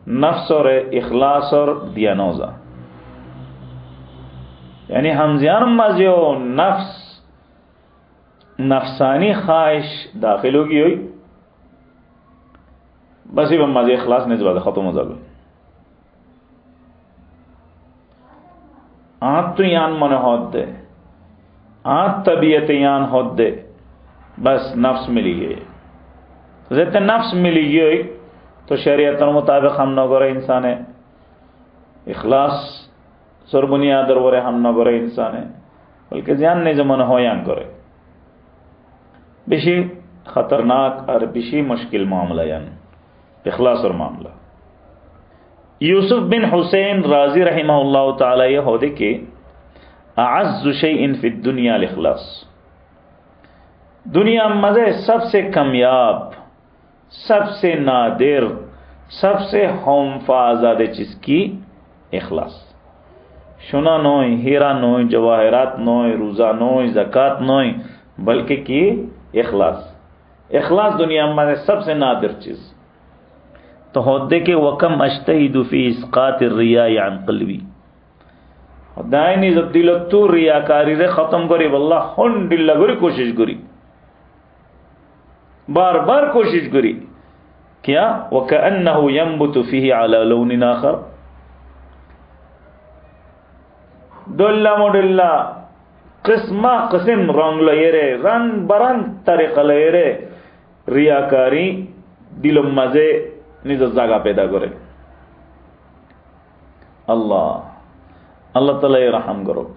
नफ्स और इखलास और दियानोजा, यानी हम जियान मजो नफ्स नफसानी ख्वाहिश दाखिल होगी हुई बस ही मजे इखलास नहीं जब खत्म हो जाए। आत तो यान मन होत दे, आत तबीयत यान होत दे, बस नफ्स मिली गई। तो जैसे नफ्स मिली गई तो शरीयत मुताबिक हम न करे इंसान है, इखलास सर बुनियादर वरे हम न करे इंसान है, बल्कि जान नहीं जमन हो यान करे। बेशी खतरनाक और बेशी मुश्किल मामला यान इखलास और मामला। यूसुफ बिन हुसैन राजी रहिमहुल्लाह ताला ये होदे के अअज़्ज़ु शैइन फिद दुनिया अल इखलास, दुनिया मजे सबसे कामयाब, सबसे नादिर, सबसे हमफाजादे चीज की इखलास। सोना नोय, हीरा नोय, जवाहरात नोय, रोजा नोय, ज़कात नोय, बल्कि की इखलास। इखलास दुनिया में सबसे नादिर चीज। तो होदे के वकम अश्तहिदु फी इस्कात रिया अन क़ल्बी, दायनी जब दिल तू रियाकारी रे खत्म करी, वल्लाह हुन दिल लगरी कोशिश करी, बार बार कोशिश करी। क्या वकअन्नहु यंबुतु फीही अला लौनिन आखर, दोल्ला मोडल्ला কিসমা কিসম রং লয়েরে রং বারাং তারিকা লয়েরে রিয়াকারী দিলম মাঝে নিজের জায়গা পেদা করে। আল্লাহ আল্লাহ তাআলা রহম করুক,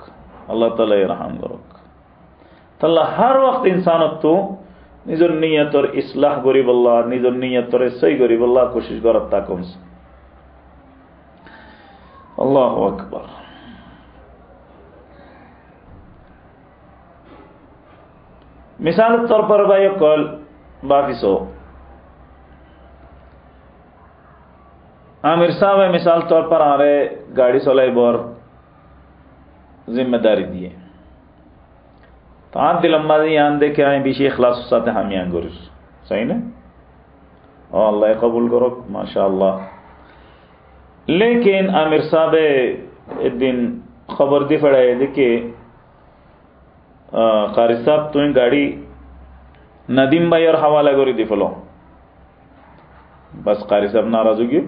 আল্লাহ তাআলা রহম করুক। তাহলে হর ওয়াক্ত ইনসানত নিজের নিয়তর ইসলাহ করিব আল্লাহ, নিজের নিয়তর সই করিব আল্লাহ কোশিশ করার তাকুন। আল্লাহু আকবার। মিসাল তौर पर भाई कल बाफिसो आमिर साहब मिसाल तौर पर आ रहे गाड़ी चलाई बर जिम्मेदारी दिए तो आप दिलम्मा यान दे के आए बीशी इखलास साथ हम यान गुरुस सही ना और अल्लाह कबूल करो माशाअल्लाह। लेकिन आमिर साहब एक दिन खबर दी पड़े देखिए कारी साहब तुम्हें गाड़ी नदीम भाई और हवाला करी दी फलो। बस कारी साहब नाराज होगी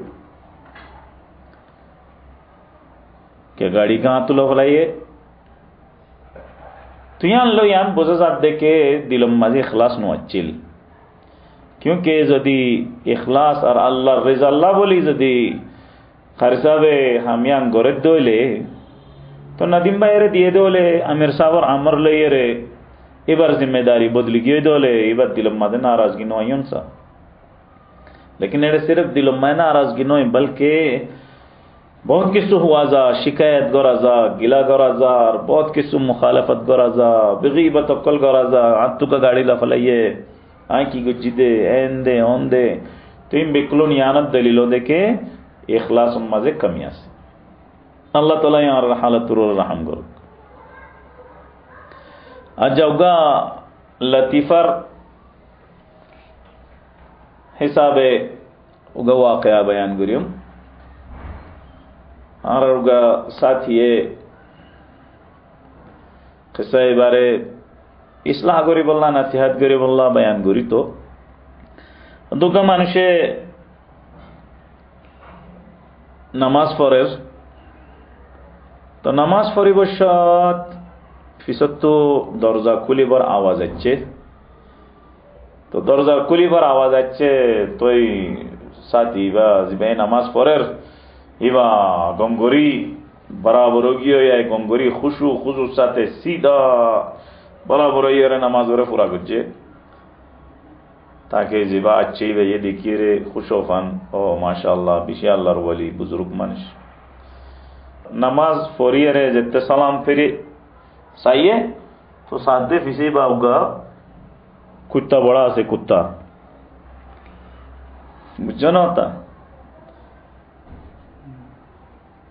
क्या गाड़ी कहाँ तुलो फलाइए तो यहाँ लो यहाँ बोझा साहब देखे दिलम माजी इखलास नो अच्छिल क्योंकि यदि इखलास और अल्लाह रिज़ा अल्लाह बोली यदि कारी साहब हम यहाँ गोरे दोले तो नदीम भाई रे दिए दोले आमिर साहब और अमर ले रे इबार जिम्मेदारी बदली गई दोले इबार दिलम मादे नाराजगी नो आयुन सा। लेकिन ये सिर्फ दिलम मादे नाराजगी नो बल्कि बहुत किस्सु हुआ जा शिकायत गोरा जा गिला गोरा जा और बहुत किस्सु मुखालफत गोरा जा बिगीबत अक्ल गोरा जा आतु का गाड़ी लफलाइए आय की गुजिदे एंदे ओंदे तो इन बिकलुन यानत दलीलो देके इखलास मजे कमियां से अल्लाह ताला यार हालत रहम करो। अजौगा लतीफर हिसाबे उगा वाकया बयान करियो और उगा साथ ये किस्सा बारे इस्लाह करी बोलना नसीहत करी बोलना बयान करी तो दुका मानुषे नामाज पढ़े तो नामाज पढ़िबशत फिसत तो दरजा खुलिबर आवाज आच्छे तो दरजा खुलिबर आवाज आच्छे तो साथी बा जिबे नामाज पढ़ेर इबा गमगरी बराबर होगी या गमगरी खुशू खुशू साथे सीधा बराबर ये नमाज रे पूरा गुज्जे ताकि जिबा अच्छी वे ये देखिए रे खुशोफान ओ माशाअल्लाह बिशा अल्लाहर वली बुजुर्ग मानुष नमाज फोरिए रे जितने सलाम फिर सही है तो सादे फिसे बाउगा कुत्ता बड़ा से कुत्ता बुझना होता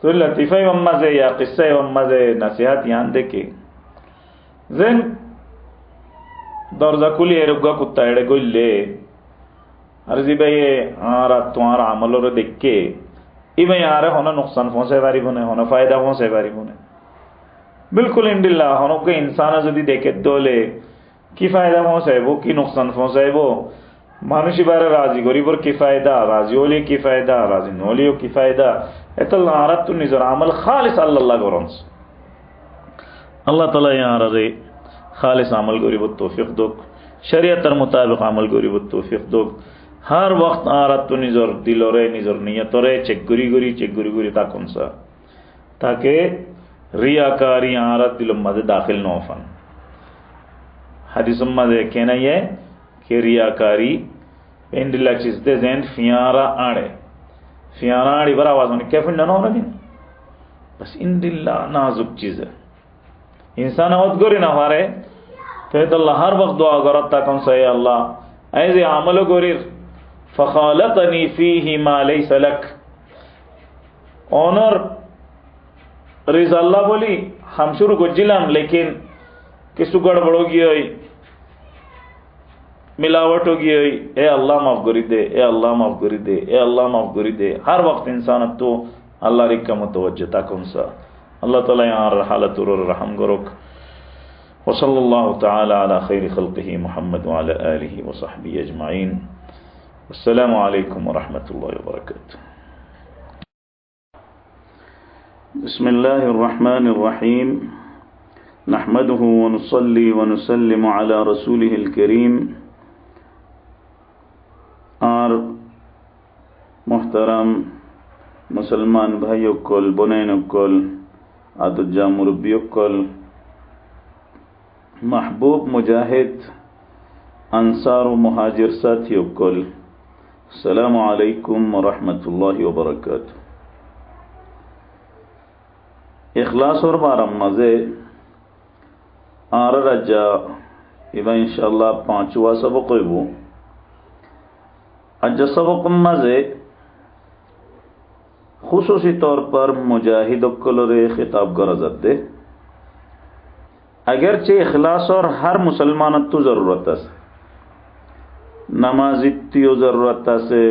तो लतीफ़ा मम्मा से या किस्सा मम्मा से नसीहत यान देखे जेन दरजा खुली रुगा कुत्ता एड़े गोले अर्जी भाई आरा तुम्हारा अमल और देख के इबे यारे होना नुकसान पहुंचे बारी बुने होना फायदा पहुंचे बारी बुने बिल्कुल इंडिल्ला होनो के इंसान यदि देखे दोले की फायदा पहुंचे वो की नुकसान पहुंचे वो मानुषी बारे राजी गरीबर की फायदा राजी ओली की फायदा राजी नोलियो की फायदा एतल आरत तो निजर अमल खालिस अल्लाह गरंस अल्लाह ताला यहाँ रे खालिस अमल गरीब तौफीक दो शरीयत मुताबिक अमल गरीब तौफीक दो हर वक्त आरत तो निजर दिलोरे निजर नियतरे चेक गुरी ताकुन सा ताकि रियाकारी आरत दिलम मजे दाखिल न होफन हदीस मजे कहना ये कि रियाकारी पेंडिला चिस्ते जेन फियारा आड़ी बर आवाज होने क्या फिर न होना दिन बस इंदिल्ला नाजुक चीज है इंसान आवत गोरी ना हारे तो अल्लाह हर वक्त दुआ करत ताकुन सा अल्लाह ऐसे अमल गोरी फ़ख़ालतनी फ़ीही मा लैसा लक ऑनर रिज़ा अल्लाह बोली हम शुरू को जिलाम लेकिन किसु गड़बड़ होगी हुई मिलावट होगी हुई ए अल्लाह माफ करी दे ए अल्लाह माफ करी दे ए अल्लाह माफ करी दे हर वक्त इंसान तो अल्लाह रिक्का मुतवज्जह ताकुन सा अल्लाह ताला यार हालत और रहम करोक व सल्लल्लाहु तआला अला खैरि खल्क़िही मुहम्मद व अला आलिहि व सहबिही अजमाइन। अस्सलामु अलैकुम व रहमतुल्लाहि व बरकातुहू। बिस्मिल्लाहिर रहमानिर रहीम। नहमदुहु व नुसल्ली व नुसल्लिमु अला रसूलिहिल करीम। और मुहतरम मुसलमान भाइयों कोल बोनैन कोल आदुजा मुरब्बियों कोल महबूब मुजाहिद अंसार व मुहाजिर साथियों कोल अस्सलामु अलैकुम व रहमतुल्लाहि व बरकातुहू। इखलास और बारम मजे आर रजा इबा इंशाअल्लाह पांचवा सबक वो अज सबक मजे खुसूसी तौर पर मुजाहिद कलोरे खिताब गरजत दे। अगरचे इखलास और हर मुसलमान तो जरूरत है, नमाज इत्तियो जरूरत से,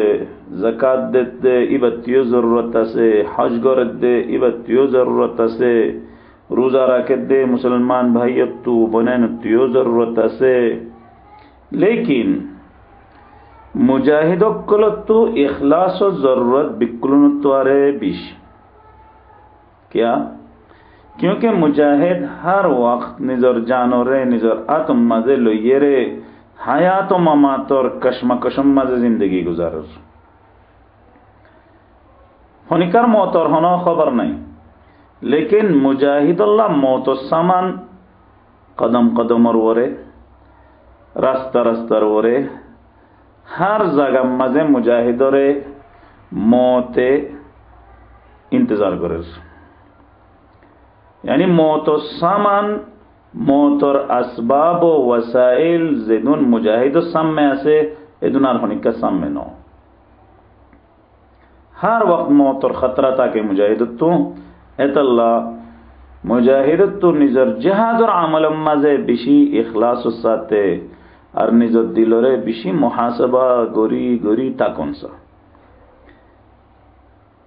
ज़कात देते इबत्तियो जरूरत से, हज गरत दे इबत्तियो जरूरत से, रोजा रखे दे मुसलमान भाई तू बनेनत्तियो जरूरत से। लेकिन मुजाहिदो कलत्तु इखलास जरूरत बिकुलुत्वारे बिश क्या, क्योंकि मुजाहिद हर वक्त निजर जानोरे निजर आत्म मजे लोयरे हयात व ममात और कशमकशम मजे जिंदगी गुजारर हनिकर मौत और हनो खबर नहीं। लेकिन मुजाहिदुल्लाह मौत सामान कदम कदम और वरे रास्ता रास्ता वरे हर जगह मजे मुजाहिदोरे मौते इंतजार करे, यानी मौत सामान मौत और असबाब व वसाइल जिदुन मुजाहिद सामने से इदुनार होने का सामने नो हर वक्त मौत और खतरा ताकि मुजाहिद तो एतल्ला मुजाहिद तो निजर जिहाद और अमल मजे बिशी इखलास साथे और निजर दिलोरे बिशी मुहासबा गोरी गोरी ताकौन सा।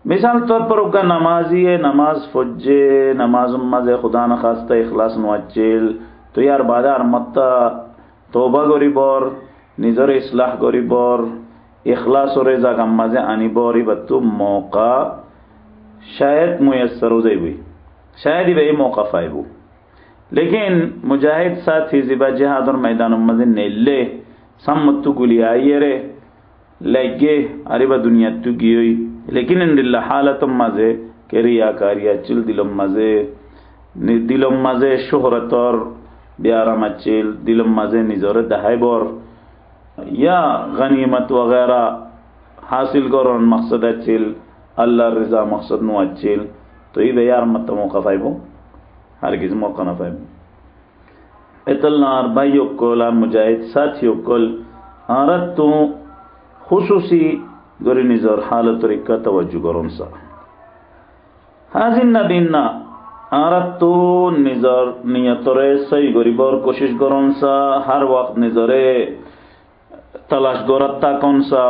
मिसाल तौर पर उनका नमाजी है, नमाज फुज्जे नमाज मजे खुदा न खास्ता इखलास नुआचेल तो यार बादार मत्ता तोबा गोरी बोर निजर इस्लाह गोरी बोर इखलास और रेजा का मजे आनी बोरी बत्तु मौका शायद मुयस्सर हो जाए, शायद ही वही मौका फायबू। लेकिन मुजाहिद साथी जिबा जिहाद और मैदान मजे नेले सम्मत्तु गुली आई रे लगे अरे बा दुनिया तु गियोई। लेकिन इंदिल्ला हालत मजे के रियाकारिया चिल दिलम मजे शोहरत और ब्यारा मचिल दिलम मजे निजर दहाइबोर या गनीमत वगैरह हासिल करोन मकसद चिल अल्लाह रजा मकसद नु अच्छिल तो ये यार मत मौका फाइबो हर किस मौका ना फाइबो। इतलनार भाइयों कोल मुजाहिद साथियों कोल आरत तो खुसूसी गरी निजर हालत तरीका तवज्जो करोन सा हाजिन नदीना आरत तो निजर नियतरे सही गरीब और कोशिश करोन सा हर वक्त निजरे तलाश गोरत्ता कौन सा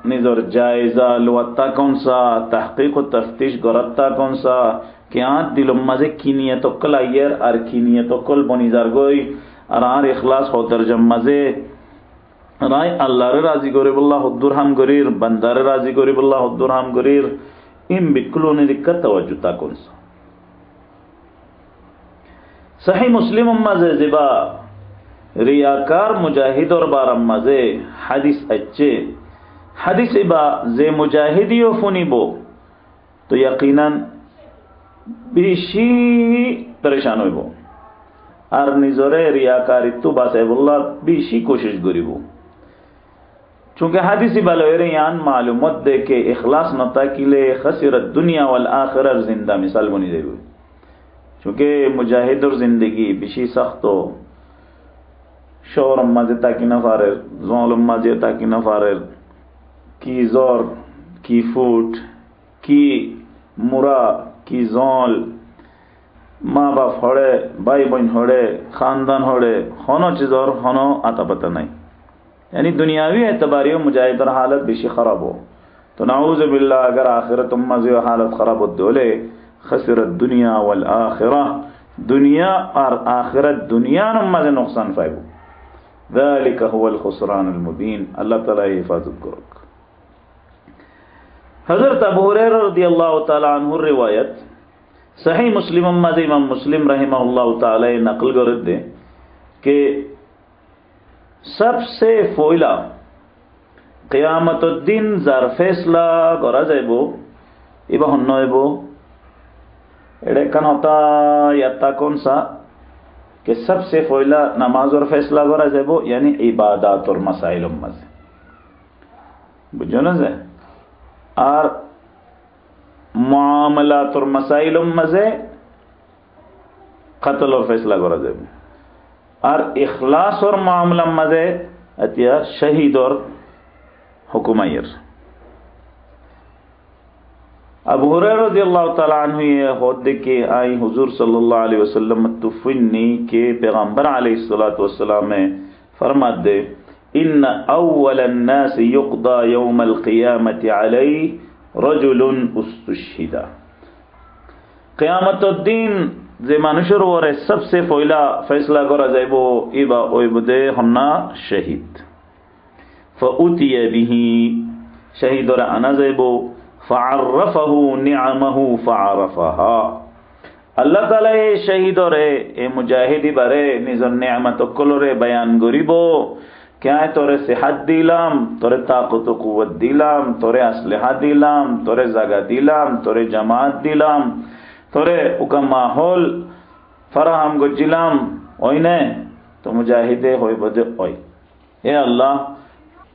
निजर जायजा लुवत्ता कौन सा तहकीक व तफ्तीश गोरत्ता कौन सा क्या दिलो मजे की नियत कल आयर और की नियत कल बनिजार गोई और आर इखलास हो दर्जम मजे राय अल्लाह रे राजी गरीबुल्लाह हुद्दुरहम गरीर बंदारे राजी गरीबुल्लाह हुद्दुरहम गरीर इन बिकलो ने दिक्कत तवज्जो ता कौन सा। सही मुस्लिम मजे जिबा रियाकार मुजाहिद और बारम मजे हदीस अच्छे हदीस बा जे मुजाहिदियो फुनीबो तो यकीनन बेशी परेशान होइबो और निजरे रियाकारी तो बासेबुल्लाह बेशी कोशिश करिबो। चूंकि हदीस बालोरे यान मालूमत दे के इखलास नता किले खसिरत दुनिया वल आखिरत जिंदा मिसाल बनी जाइबो। चूंकि मुजाहिद और जिंदगी बेशी सख्त हो शोर मजे ताकि न फारेर जोल मजे ताकि न फारेर की जोर की फूट की मुरा की जोल माँ बाप होड़े भाई बहन होड़े खानदान होड़े होनो चीज और होनो आता पता नहीं, यानी दुनियावी एतबारियों मुजाहिद और हालत बेशी खराब हो तो नाऊज़ बिल्लाह अगर आखिरत मजे हालत खराब हो दोले खसिरत दुनिया वल आखिरह दुनिया और आखिरत दुनिया मजे नुकसान फायबो ذلك هو الخسران المبين। अल्लाह ताला हिफाजत करो। हजरत अबू हुरैरा रज़ियल्लाहु ताला अन्हु रिवायत सही मुस्लिम माजे इमाम मुस्लिम रहिमहुल्लाह ताआला नकल कर दे कि सबसे पहला कियामतुद्दीन जार फैसला करा जाइबो इबा हन्न हइबो एड़े कान होता याता कौन सा कि सबसे पहला नमाज और फैसला करा जाइबो यानी इबादत और मसाइल मजे बुझो ना जे और मुआमलात और मसाइल मजे कत्ल और फैसला करा जाइबो और इखलास और मामला मजे अतिया शहीद और हुकुमयर। अबू हुरैरा रज़ियल्लाहु तआला अन्हु ये होद के आई हुजूर सल्लल्लाहु अलैहि वसल्लम तुफिन्नी के पैगंबर अलैहिस्सलातु वस्सलाम में फरमाते दे इन अव्वलन नास युक़दा यौमल क़ियामति अलैहि रजुलुन उस्तुशहिदा। क़ियामतुद्दीन जे मानुषर ओरे सबसे पहला फैसला करा जाइबो इबा ओइबदे हन्ना शहीद फउतिया बिही शहीद और आना जाइबो फ़अर्रफ़हु निअमहु फ़अरफ़हा। अल्लाह ताला ए शहीद और ए मुजाहिदी बारे निजर नेमत कोलोरे बयान करिबो क्या है तोरे सेहत दिलाम तोरे ताकत कुव्वत दिलाम तोरे असलहा दिलाम तोरे जगह दिलाम तोरे जमात दिलाम तोरे उका माहौल फराहम गुजिलाम ओइने तो मुजाहिदे होय बदे ओय ए अल्लाह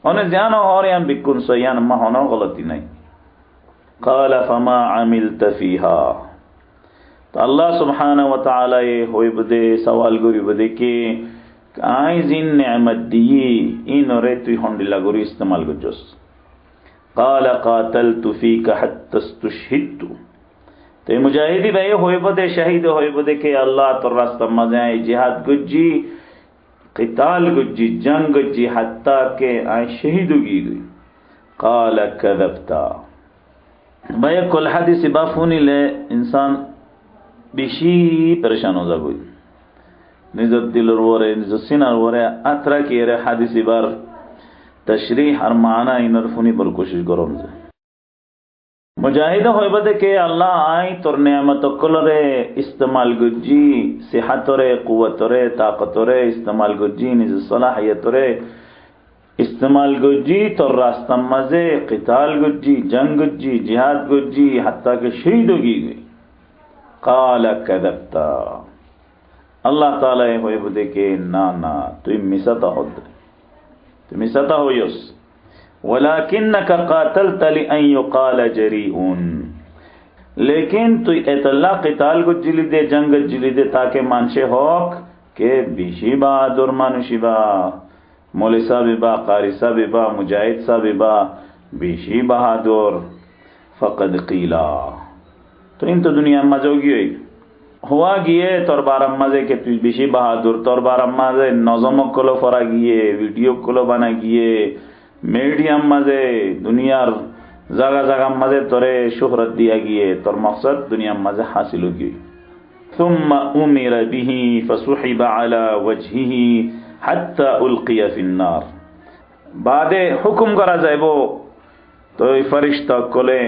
ओने जानो और यान बिकुन सो यान मा होनो गलती नहीं। क़ाल फमा अमिलत फीहा तो अल्लाह सुब्हानहु व तआला ये होय बदे सवाल गुरी बदे के आई जिन नेमत दिए इन और तु होंडिला गुरी इस्तेमाल गुजोस। क़ाल क़ातलतु फीका हत्ता इस्तुशहिदतु तो मुजाहिदी भाई होय बदे शहीद होय बदे के अल्लाह तो रास्ता मजे जिहाद गुज्जी क़िताल गुज्जी जंग गुज्जी हत्ता के आई शहीद की गई। क़ाल कज़बता भाई कुल हदीस बाफूनी ले इंसान बिशी परेशान हो जाबो निज दिल वरे निज सिनार वरे अतरा की रे हदीस बार तशरीह और माना इनर फुनी पर कोशिश करो मुजाहिद होय बदे के अल्लाह आई तोर नेमत कोलरे इस्तेमाल गुज्जी सेहत रे कुव्वत रे ताकत रे इस्तेमाल गुज्जी निज सलाहियत रे इस्तेमाल गुज्जी तोर रास्ता मजे क़िताल गुज्जी जंग गुज्जी जिहाद गुज्जी हत्ता के शहीद होगी गई। क़ाल कज़बता अल्लाह ताला होय बदे के ना ना तु मिसता हो योस वलाकिन्नका क़ातलत लिअन युक़ाल जरीउन लेकिन तु एतल्ला क़िताल गुज्जिली दे जंग गुज्जिली दे ताके मानशे होक के बिशी बहादुर मानुषी बा मौलवी साहब बा कारी साहब बा मुजाहिद साहब बा बिशी बहादुर फ़क़द क़ीला तो इन तो दुनिया मजोगी हुआ गिए तोर बार मजे के तु बिशी बहादुर तोर बार मजे नजम कोलो फरा गिए वीडियो कोलो बना गिए मीडियम मजे दुनियार जगह जगह मजे तोरे शोहरत दिया गिए तोर मकसद दुनिया मजे हासिल होगी। थुम्मा उमिर बिही फसुहिब अला वजहिही हत्ता उल्किया फिन्नार बादे हुकुम करा जाइबो तो फरिश्ता कोले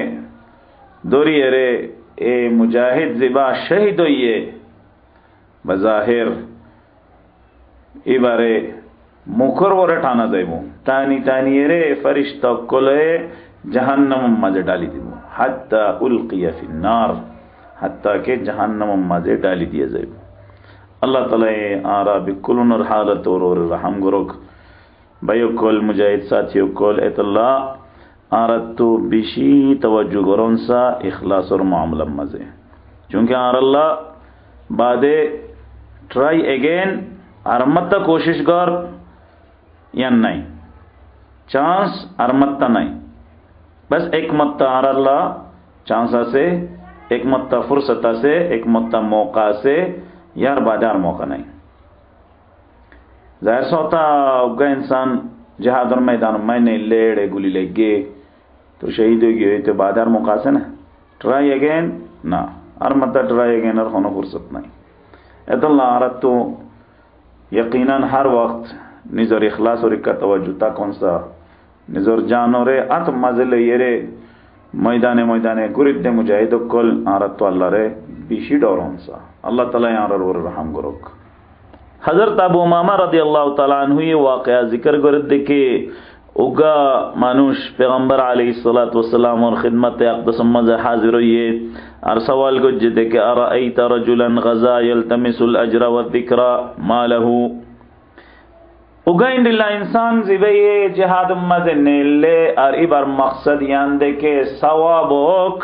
दोरिए रे ए मुजाहिद जिबा शहीद होइए बजाहिर इबारे मुखर वरे ठाना जाइबो तानी तानी रे फरिश्ता कोले जहन्नम मजे डाली दिबो हत्ता उल्किया फिन्नार हत्ता के जहन्नम मजे डाली दिया जाइबो। अल्लाह ताला आरा बिकुल और हालत और रहम गुरुक भयो कोल मुजाहिद साथियों कोल एतल्ला आरत तो बिशी तवज्जो गरों सा इखलास और मामला मजे क्योंकि आरल्ला बादे ट्राई अगेन आरमत्ता कोशिश कर या नहीं चांस आरमत्ता नहीं बस एक मत्ता आरल्ला चांसा से एक मत्ता फुर्सता से एक मत्ता मौका से यार बाजार मौका नहीं जाहिर सा होता उगा इंसान जहाद और मैदान में नहीं लेड़े गुली लगे तो शहीद होगी तो बाजार मौका से ना ट्राई अगेन ना और मत ट्राई अगेन और होना फुर्सत नहीं एतल्ला आरत तो यकीनन हर वक्त निजर इखलास और इक्का तवज्जो ता कौन सा निजर जानो रे अत मजले ये रे ময়দানে ময়দানে গুরিদ্দে মুজাহিদ কল আর তো আল্লাহরে বেশি ডরনসা আল্লাহ তাআলা আর ওর রহম করুক। হযরত আবু উমামা রাদিয়াল্লাহু তাআলা আনহু এই ওয়াকিয়া জিকির করে দেখে উগা মানুষ পেগম্বর আলাইহিস সালাতু ওয়াস সালামের খিদমতে আকদাস মাঝে হাজির হইয়ে আর সওয়াল করছে দেখে আরাইতা রাজুলান গাজা ইয়ালতামিসুল আজরা ওয়া যিকরা মা লাহু উগা ইনদিল্লাহ ইনসান জিবাইয়ে জিহাদ মাঝে নেলে আর এবার মাকসাদ ইয়ান দেখে সওয়াবক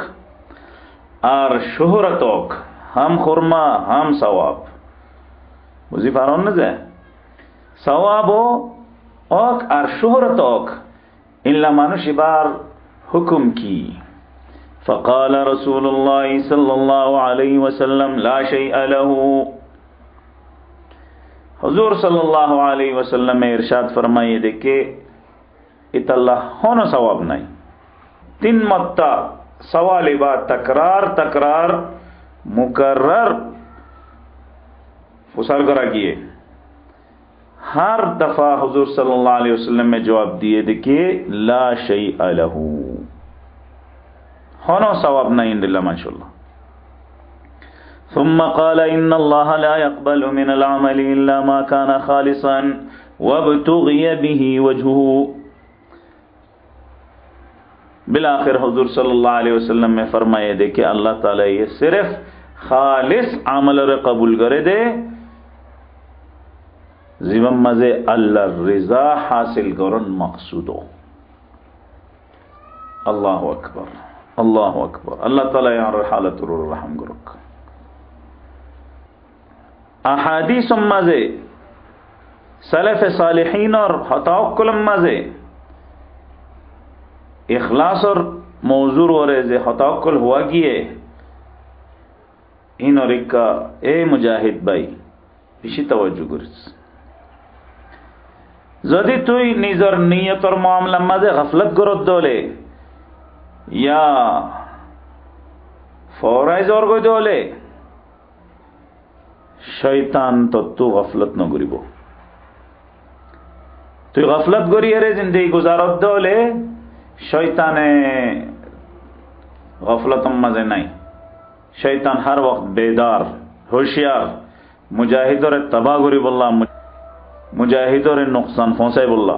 আর শুহরতক হাম খুরমা হাম সওয়াব বুঝি পারন না যে সওয়াব ওক আর শুহরত ওক ইল্লা মানুষ এবার হুকুম কি فقال رسول الله صلى الله عليه وسلم لا شيء له হুজুর সাল্লাল্লাহু আলাইহি ওয়াসাল্লাম ইরশাদ ফরমাইয়ে দেখে ইতাল্লাহ কোনো সওয়াব নাই। তিন মত্তা সওয়াল বা তকরার তকরার মুকরর ফুসাল করা গিয়ে हर दफा हुजूर सल्लल्लाहु अलैहि वसल्लम में जवाब दिए देखिए ला शैअ लहू होनो सवाब नहीं इंदिल्ला माशाअल्लाह। ثم قال إن الله لا يقبل من العمل إلا ما كان خالصا وابتغي به وجهه बिलाखिर हुजूर सल्लल्लाहु अलैहि वसल्लम में फरमाए देखिए अल्लाह ताला ये सिर्फ खालिस अमल रे कबूल करे दे जीवन मजे अल्लाह रिजा हासिल करन मकसूद हो। अल्लाह अकबर अल्लाह ताला यार हालत रहम करुक। अहादीस मजे सलफ सालिहीन और हतावक्कुल मजे इखलास और मौजूर और जे हतावक्कुल हुआ किए इन और इक्का ए मुजाहिद भाई बेशी तवज्जो करिस যদি তুই নিজের নিয়তর মামলার মাঝে গাফলত করত দলে ইয়া ফরাইজ অর্গ দলে শয়তান তত্ত্ব গাফলত নগরিব তুই গাফলত করিয়ে রে জিন্দেগি গুজারত দলে শয়তানে গাফলতম মাঝে নাই শয়তান হর ওয়াক্ত বেদার হোশিয়ার মুজাহিদর তবাহ করি বললাম मुजाहिदों नुकसान फौसाई बोल्ला।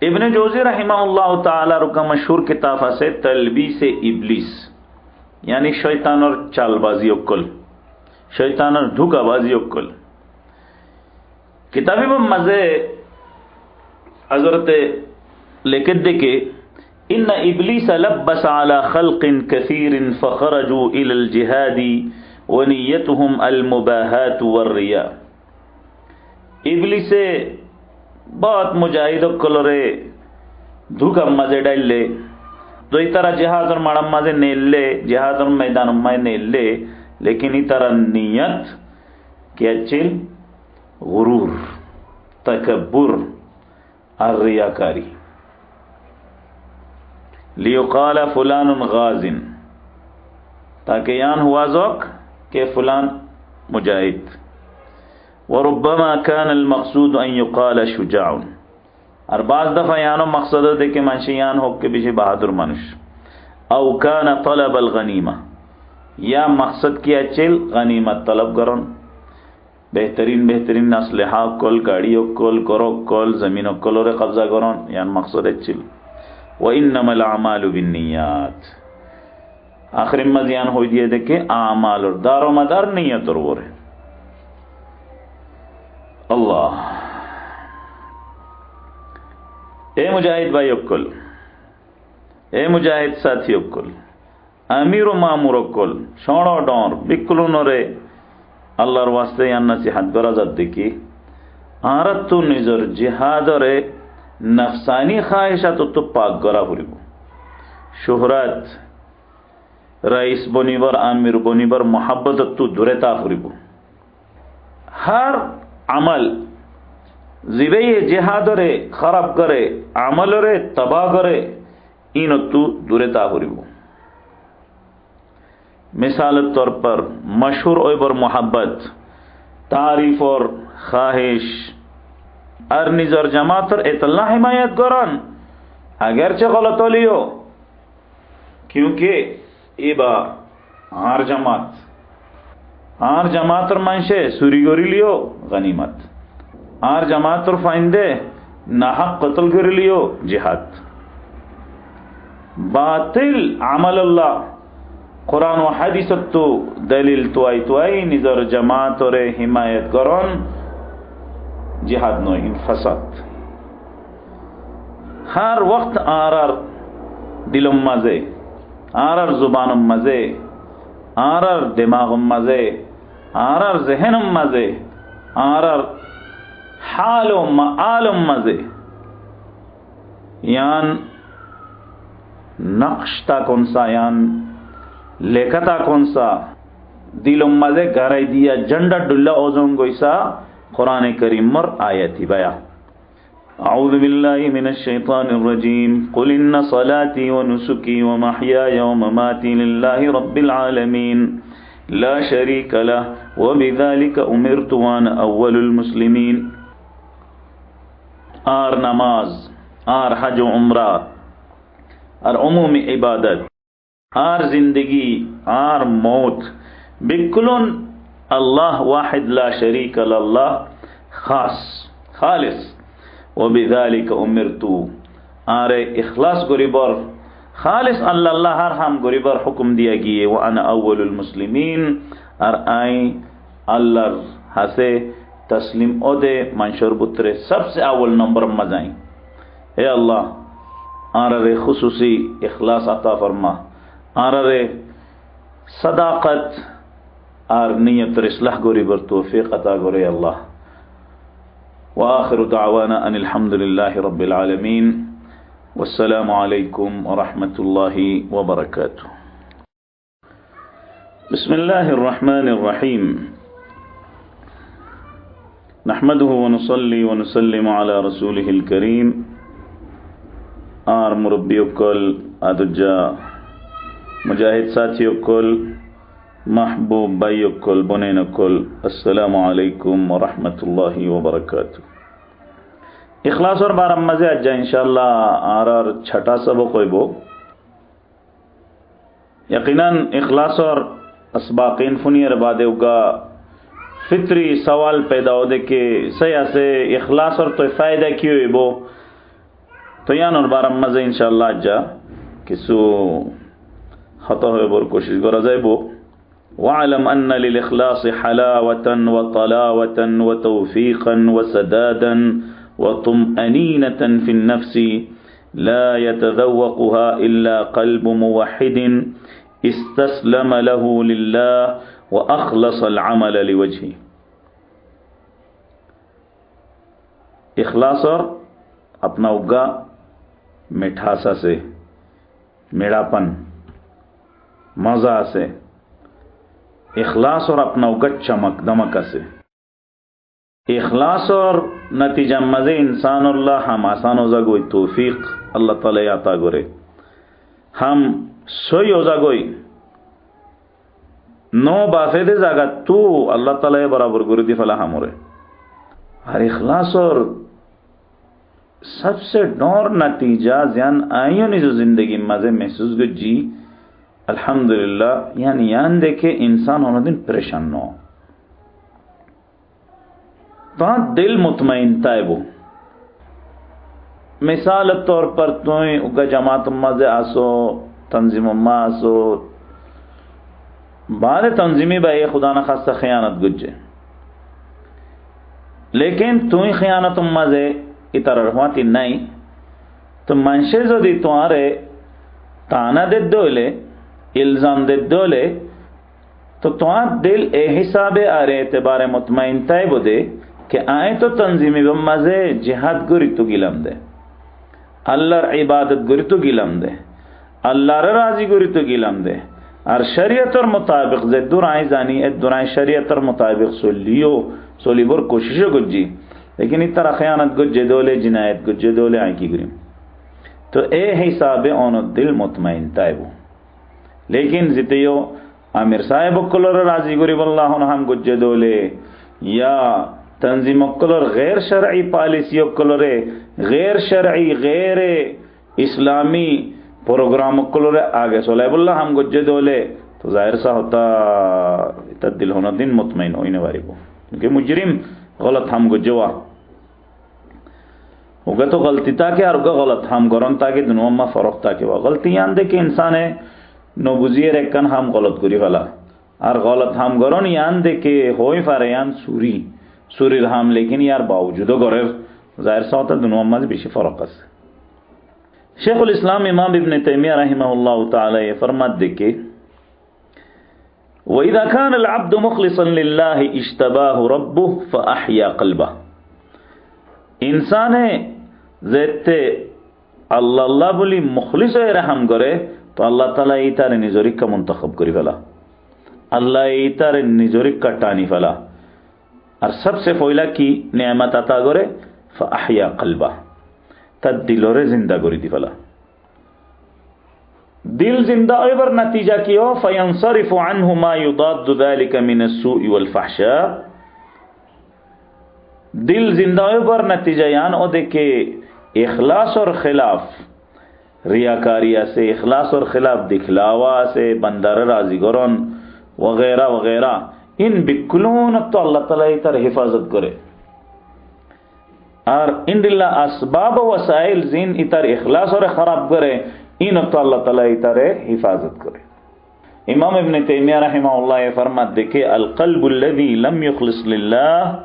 इब्ने जोजी रहिमहुल्लाह ताला रुका मशहूर किताब से तलबीस इब्लिस यानी शैतान और चालबाजी उक्कल शैतान और धोखाबाजी उक्कल किताबी में मजे हजरत लेके देखे इन इब्लिस लब्बस अला खल्क़िन कसीरिन फखरजू इलल जिहादी व नियतुहुम अल मुबाहात वर्रिया इबलिसे बहुत मुजाहिद कलरे धूका मजे डाले तो इतारा जिहाद और माड़म मजे नेले जिहाद और मैदान में नेले लेकिन इतारा नियत क्या चिल गुरूर तकब्बुर और रियाकारी लियुकाल फुलान गाजिन ताकि यान हुआ जोक के फुलान मुजाहिद वरुब्बमा कान अलमक़सूद अन युक़ाल शुजाउन और बाज़ दफ़ा यानो मकसद है कि मंशियान हो के पीछे बहादुर मनुष्य औ कान तलब अलगनीमा या मकसद किया चिल गनीमत तलब करन बेहतरीन बेहतरीन असलहा कोल गाड़ियों कोल करो कोल ज़मीनों कोलोरे कब्जा करन यान मकसद है चिल व इन्नमल अमालु बिन्नियात आखिर मज़ियान हो दिए देखे आमाल और दारो मदार नियत और वो रहे अल्लाह ए मुजाहिद भाई अक्कुल ए मुजाहिद साथी अक्कुल अमीर व मामूर अक्कुल शोड़ो डोर बिक्कुल नरे अल्लाहर वास्ते यान नसीहत बराजत देखी आरत तु निजर जिहाद रे नफसानी ख्वाहिशात तो पाक गरा हुरिबो शोहरत रईस बनिबर आमिर बनिबर मोहब्बत तु दुरेता हुरिबो हर अमल जिबे जिहाद रे खराब करे अमल रे तबाह करे इन तू दुरेता हुरिबो मिसाल तौर पर मशहूर ओबर मोहब्बत तारीफ और ख्वाहिश और निजर जमात और इतला हिमायत करन अगरचे गलत लियो क्योंकि इबा आर जमातर मानशे सुरी गोरिलियो गनीमत, आर जमातर फाइंदे नाहक कत्ल गोरिलियो जिहाद, बातिल अमलल्लाह कुरान व हादिस तो दलील तुआई निजर जमात और हिमायत करन जिहाद नो इन फसाद। हर वक्त आर दिलम मजे, आर जुबानम मजे, आर दिमागम मजे, आर जहनम मजे, आर हालम आलम मजे, यान नक्शता कौन सा, यान लेखता कौन सा, दिलम मजे गराई दिया झंडा डुल्ला ओजों गोइसा कुरान करीम मर आयती बया। अऊज़ु बिल्लाहि मिनश शैतानिर रजीम, कुल इन्ना सलाती व नुसुकी व महयाय व ममाती लिल्लाहि रब्बिल आलमीन ला शरीक लह व बिज़ालिका उमिरतु व अना अव्वलुल मुस्लिमीन। आर नमाज, आर हज व उम्रा, आर उमूमी इबादत, आर जिंदगी, आर मौत बिकुलन अल्लाह वाहिद ला शरीक लल्लाह खास खालिस व बिज़ालिका उमिरतु, आरे इखलास गरीबर खालिस अल्लाह हर हम गरीबर हुक्म दिया गिए व अना अव्वलुल मुस्लिमीन, आर आई अल्लाह हसे तस्लीम ओदे मंशूर बुत्रे सबसे अव्वल नंबर मजाई। हे अल्लाह आरे खुसूसी इखलास अता फरमा, आरे सदाकत आर नियत इस्लाह गरीबर तौफीक अता करे अल्लाह। व आखिरु दावाना अनिल हम्दुलिल्लाहि रब्बिल आलमीन, वस्सलामु अलैकुम व रहमतुल्लाहि व बरकातुहू। बिस्मिल्लाहिर रहमानिर रहीम, नहमदुहु व नुसल्ली व नुसल्लिमु अला रसूलिहिल करीम। आर मुरब्बियुक्कुल अदुज्जा मुजाहिद साथियुक्कुल महबूब भाइयुक्कुल बोनेनुक्कुल, अस्सलामु अलैकुम व रहमतुल्लाहि व बरकातुहू। इखलास और बारम मजे अज्जा इंशाअल्लाह आर छठा सबक होइबो। यकीनन इखलास और असबाकीन फुनियर बादे उगा फित्री सवाल पैदा हो दे के सया से इखलास और तो फायदा क्यों होइबो, तो यान और बारम मजे इंशाअल्लाह अज्जा किसु खता होइबोर कोशिश करा जाइबो। वालम अन्न लिल इखलास हलावतन व तलावतन व तौफीकन व सदादन व तुमअनीनतन फिन नफ्सी ला यतज़व्वक़ुहा इल्ला क़ल्बु मुवहिदिन इस्तस्लम लहु लिल्लाह व अख़लसल अमल लिवजही। इखलास और अपना उगा मिठासा से, मेड़ापन मजा से, इखलास और अपना उगा चमक दमक से, इखलास और नतीजा मजे इंसान अल्लाह हम आसान हो जागोई तौफीक अल्लाह ताला आता गोरे, हम सोई हो जागोई नो बाफेदे जागा तू अल्लाह ताला बराबर गुरु दी फला हमरे। हर इखलास और सबसे डोर नतीजा ज्ञान आयो ने जो जिंदगी मजे महसूस गुजी अल्हम्दुलिल्लाह, यान देखे इंसान होना दिन परेशान न हो, तो दिल मुतमईन ताइबो। मिसाल तौर पर तो उगा जमात मजे आसो, तंजीम आसो, बाद तंजीमी बाई खुदा न खास्ता खयानत गुज्जे, लेकिन तु खयानत मजे इतर रहवाती नहीं, तो मंशे जो दी तुम्हारे ताना दे दोले इल्जाम दे दोले, तो तुम्हार दिल ए हिसाबे आ रहे एतबारे मुतमईन ताइबो दे कि आए तो तंजीमी मजे जिहाद गुरी तो गिलम दे, अल्लाहर इबादत गुरी तो गिलम दे, अल्लाहर राजी गुरी तो गिलम दे, और शरीयत और मुताबिक जे दुराई जानी ए दुराई शरीयत और मुताबिक सोलीबोर कोशिश गुज्जी, लेकिन इस तरह खयानत गुज्जे दोले, जिनायत गुज्जे दोले आई की गुरी, तो ए हिसाबे ओनो दिल मुतमईन ताइबो। लेकिन जितियो आमिर साहेब कुलर राजी गुरी वल्लाह हम गुज्जे दोले, या तंजीम कुलर गैर शरई पॉलिसी कुलरे, गैर शरई गैर इस्लामी program kolore aage solay bolla ham gojje dole to zahir sa hota ita dil hona din mutmain hoine baribo क्योंकि मुजरिम गलत हम गजवा होगा तो गलती ताकि और गलत हम गरन ताकि दोनों में फर्क ताकि वो गलती यान दे कि इंसान है नो बुझिए रेकन हम गलत करी वाला और गलत हम गरन यान दे कि होई फारे यान सूरी हम लेकिन यार बावजूद गरे जाहिर सा होता दोनों में भी फर्क है शेखुल इस्लाम इमाम इब्न तैमिया रहमहुल्लाह ताला ये फरमाते दे कि وإذا كان العبد مخلصا لله اجتباه ربه فأحيا قلبه इंसान जेते अल्लाह बोली मुखलिस रहम करे तो अल्लाह ताला इतारे निजरिक का मुंतखब करी फला अल्लाह इतारे निजरिक का टानी फला और सबसे पहला की नेमत अता करे फअहया कल्बा तद दिलोरे जिंदा करी दी फला दिल जिंदा एबर नतीजा कियो फयंसरिफु अन्हु मा युदाद्दु ज़ालिका मिन अस्सूइ वल फहशा दिल जिंदा एबर नतीजा यान ओ देखे इखलास और खिलाफ रियाकारिया से इखलास और खिलाफ दिखलावा से बंदर राजी गरन वगैरह वगैरह इन बिकुलोन तो अल्लाह ताला इतर हिफाजत करे और इन दिल्ला असबाब वसाइल जिन इतर इखलास और खराब करे इन तो अल्लाह ताला इतारे हिफाजत करे इमाम इब्न तैमिया रहमहुल्लाह ये फरमाते देखे अल क़ल्बुल्लज़ी लम युख़लिस लिल्लाह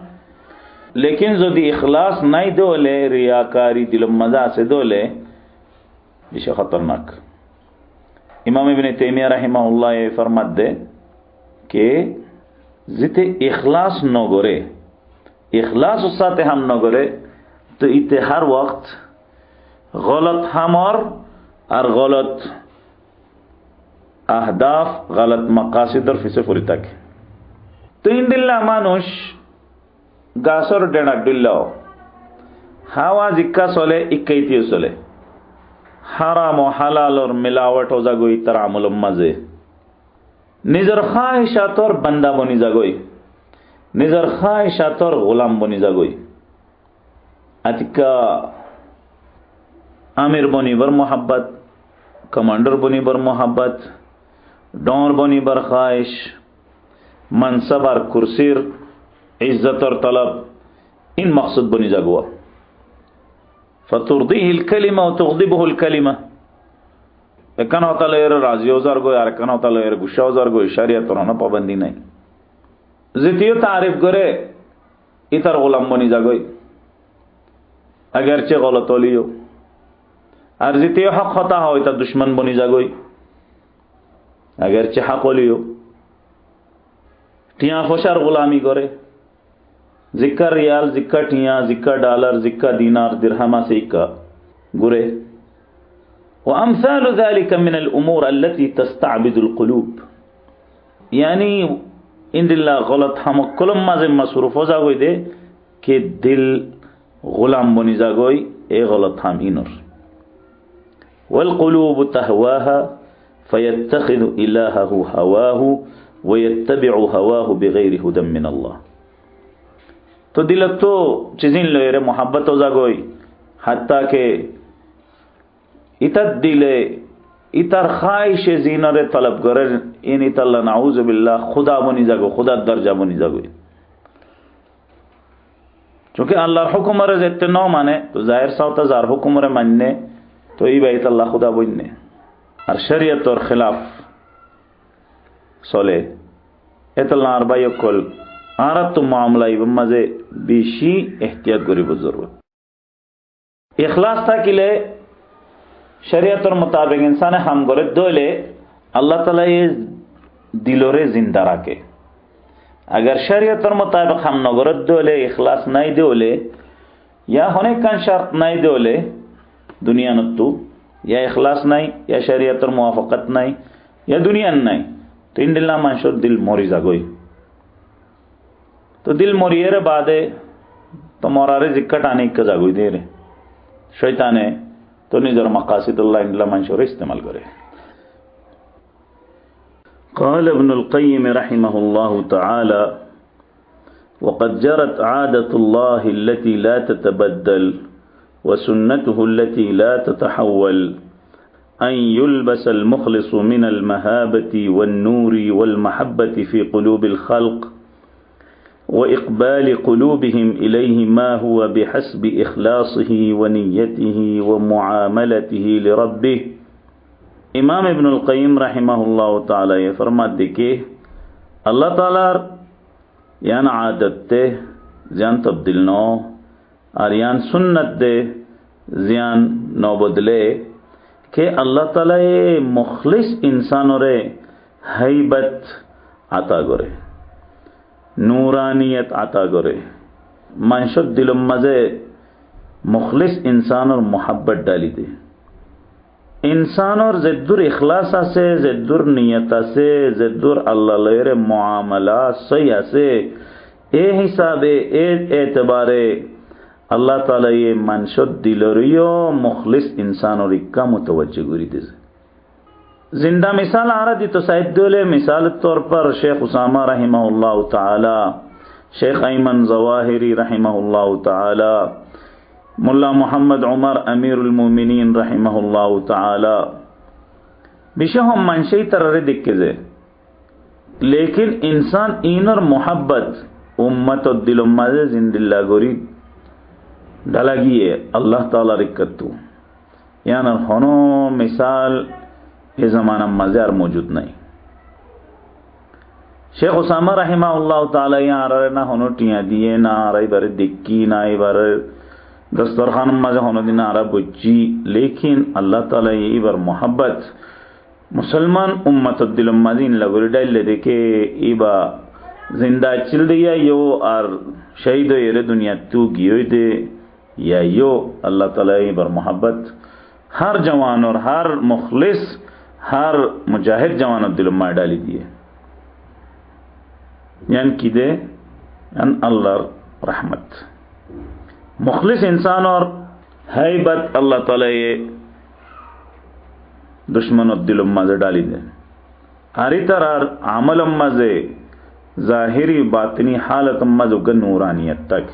लेकिन यदि इखलास नहीं दोले रियाकारी दिल मजा से दोले ये खतरनाक इमाम इब्न तैमिया रहमहुल्लाह ये फरमाते दे कि जिते इखलास न गोरे इखलास उस साथ हम न गोरे तो इते हर वक्त गलत हम और गलत अहदाफ गलत मकासिद और फिसे फुरिता के तो इन दिल्ला मानुष गासर डेना दिल्लाओ हावा जिक्का सोले इक्कीतियो सोले हराम और हलाल और मिलावट हो जागोई तरामुल मजे निजर ख्वाहिशात और बंदा बनी जागोई निजर ख्वाहिशात और गुलाम बनी जागोई अतिका आमिर बनी बर मोहब्बत कमांडर बनी बर मोहब्बत डॉन बनी बर ख्वाहिश मनसब और कुर्सीर इज्जत और तलब इन मकसद बनी जागुआ फतुर्दीहिल कलिमा व तुग़दिबुहुल कलिमा एकन होता लेर राजी औजार गो यार एकन होता लेर गुस्सा औजार गो शरीयत और ना पाबंदी नहीं जितियो तारीफ करे इतर गुलाम बनी जागोई अगरचे गलत होलियो और जितियो हक होता हो इतर दुश्मन बनी जागोई अगरचे हक होलियो टिया फोशार गुलामी करे जिक्का रियाल जिक्का टिया जिक्का डॉलर जिक्का दीनार दिरहमा से इक्का गुरे वअम्सालु ज़ालिका मिनल उमूर अल्लती तस्तअबिदुल क़ुलूब यानी इन दिल्ला गलत हम कुलम माज़े मसरूफ हो जागोई दे कि दिल गुलाम बनी जागोई ए गलत हम इनर वल क़ुलूब तहवाहा फयत्तखिज़ु इलाहहु हवाहु वयत्तबिउ हवाहु बिगैरि हुदम मिन अल्लाह तो दिल तो चीज़िन लोरे मोहब्बत हो जागोई हत्ता के इतर दिले इतर ख्वाहिश जीनरे तलब करे इन इतल्ला नाऊज़ु बिल्लाह खुदा बनी जागो खुदा दर्जा बनी जागो चूँकि अल्लाह हुक्म रे इतने न माने तो जाहिर सा होता जार हुक्म रे मानने तो ये बात अल्लाह खुदा बनने और शरीयत और खिलाफ सोले इतल्ला अरबा यकुल आरत तो मामला इब मजे बेशी एहतियात करी जरूरत इखलास था कि ले शरीयत और मुताबिक इंसान हम करे दोले अल्लाह ताला ये दिलोरे जिंदा रखे अगर शरीयत और मुताबिक हम न करे दोले इखलास नहीं दोले या होने का शर्त नहीं दोले दुनिया नत्तु या इखलास नहीं या शरीयत और मुवाफकत नहीं या दुनिया नहीं तो इन दिल्ला मानशुर दिल मोरी जागोई तो दिल मोरिये बादे तो मोरारे जिक्कट आने का जागोई दे रहे शैताने तो निजर मकासिदुल्लाह इंदला मंशूर इस्तेमाल करे قال ابن القيم رحمه الله تعالى وقد جرت عادة الله التي لا تتبدل وسنته التي لا تتحول أن يلبس المخلص من المهابة والنور والمحبة في قلوب الخلق وإقبال قلوبهم إليه ما هو بحسب إخلاصه ونيته ومعاملته لربه. इमाम इब्नुल क़य्यिम रहमहुल्लाह ताला ये फरमाते कि अल्लाह ताला यान आदत दे ज़ियान तब्दील नो और यान सुन्नत दे ज़ियान नो बदले कि अल्लाह ताला ये मुखलिस इंसानों रे हैबत आता करे, नूरानियत आता करे, मनशुद दिलों मज़े मुखलिस इंसान और मोहब्बत डाली दे। इंसान और ज़द्दुर इखलासा से, ज़द्दुर नियता से, ज़द्दुर अल्लाह लेरे मुआमला सही से ए हिसाबे ए एतबारे अल्लाह ताला ये मनशुद दिलोरियो मुखलिस इंसान और इक्का मुतवज्जे गुरी दे। जिंदा मिसाल आ रहा दी तो साहित्य मिसाल तौर पर शेख उसामा रहमहुल्लाह ताला, शेख अयमन ज़वाहिरी रहमहुल्लाह ताला, मुल्ला मोहम्मद उमर अमीरुल मोमिनीन रहमहुल्लाह ताला बिशा हम मनशई तरह दिक्के जे, लेकिन इंसान इनर मोहब्बत उम्मत और दिल मज़े जिंदिल्ला गोरी डलागी है अल्लाह ताला रिक्कतू यान होनो मिसाल ये ज़माना मज़ार मौजूद नहीं। शेख उसामा रहमहुल्लाह ताला यहाँ आ रहे ना होनो टिया दिए ना आ रही बारे दिक्की ना ही बारे दस्तरखान मज़े होनो दिन आ रहा बुच्ची, लेकिन अल्लाह ताला ये बार मोहब्बत मुसलमान उम्मत दिल मज़ीन लगोरी डाल ले दे के इबा जिंदा चिल दिया यो और शहीद ये दुनिया तू गियो दे या यो अल्लाह ताला ये बार मोहब्बत हर जवान और हर मुखलिस हर मुजाहिद जवान दिल में डाली दिए यान की दे यान अल्लाह रहमत मुखलिस इंसान और हैबत अल्लाह ताला ये दुश्मन और दिल मज़े डाली दे। हरी तरह अमल मज़े ज़ाहिरी बातिनी हालत मज़े नूरानियत तक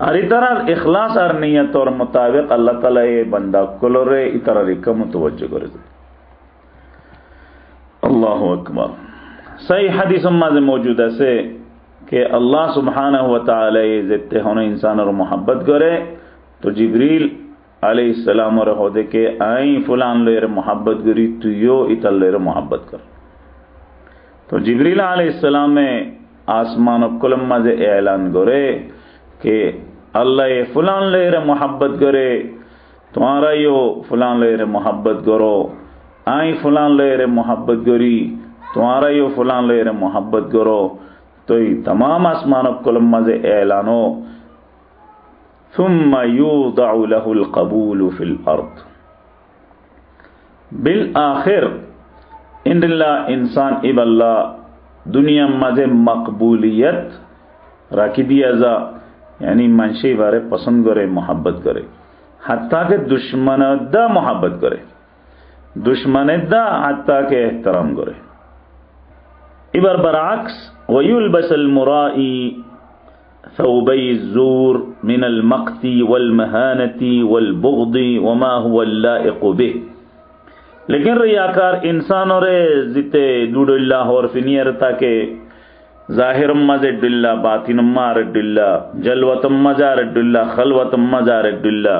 हरी तरह इखलास और नियत और मुताबिक अल्लाह ताला ये बंदा कुलोरे इतर रिका मुतवज्जो करे। अल्लाहु अकबर। सही हदीस मज़े मौजूद है से कि अल्लाह सुब्हानहु व तआला ये ज़ित्ते होने इंसान और मोहब्बत करे तो जिब्रील अलैहिस्सलाम और होदे के आई फलान लेर मोहब्बत करी तू यो इतल लेर मोहब्बत कर। तो जिब्रील अलैहिस्सलाम में आसमान और कुलम मज़े ऐलान करे कि अल्लाह ये फलान लेर मोहब्बत करे तुम्हारा यो फलान लेर मोहब्बत करो, आई फलान लेर मोहब्बत करी तुम्हारा यो फलान लेर मोहब्बत करो। तो ये तमाम आसमान कुल मज़े ऐलानो सुम्मा युदअु लहुल क़बूलु फिल अर्द बिल आखिर इंदिल्ला इंसान इबल्ला दुनिया मज़े मकबूलियत राखी दिया जा यानी मनशी बारे पसंद करे मोहब्बत करे हत्ता के दुश्मन दा मोहब्बत करे दुश्मन दा हत्ता के एहतराम करे। इबर बरअक्स वयुल्बस मुराई थौबई ज़ूर मिनल मक़ती वल महानती वल बुग़दी वमा हुवा लाइक़ बिह। लेकिन रियाकार इंसान और जिते दुडुल्ला और फिनियर ताके ज़ाहिर मज़ेडुल्ला बातिन मारडुल्ला जलवतम मज़ारडुल्ला खलवतम मज़ारडुल्ला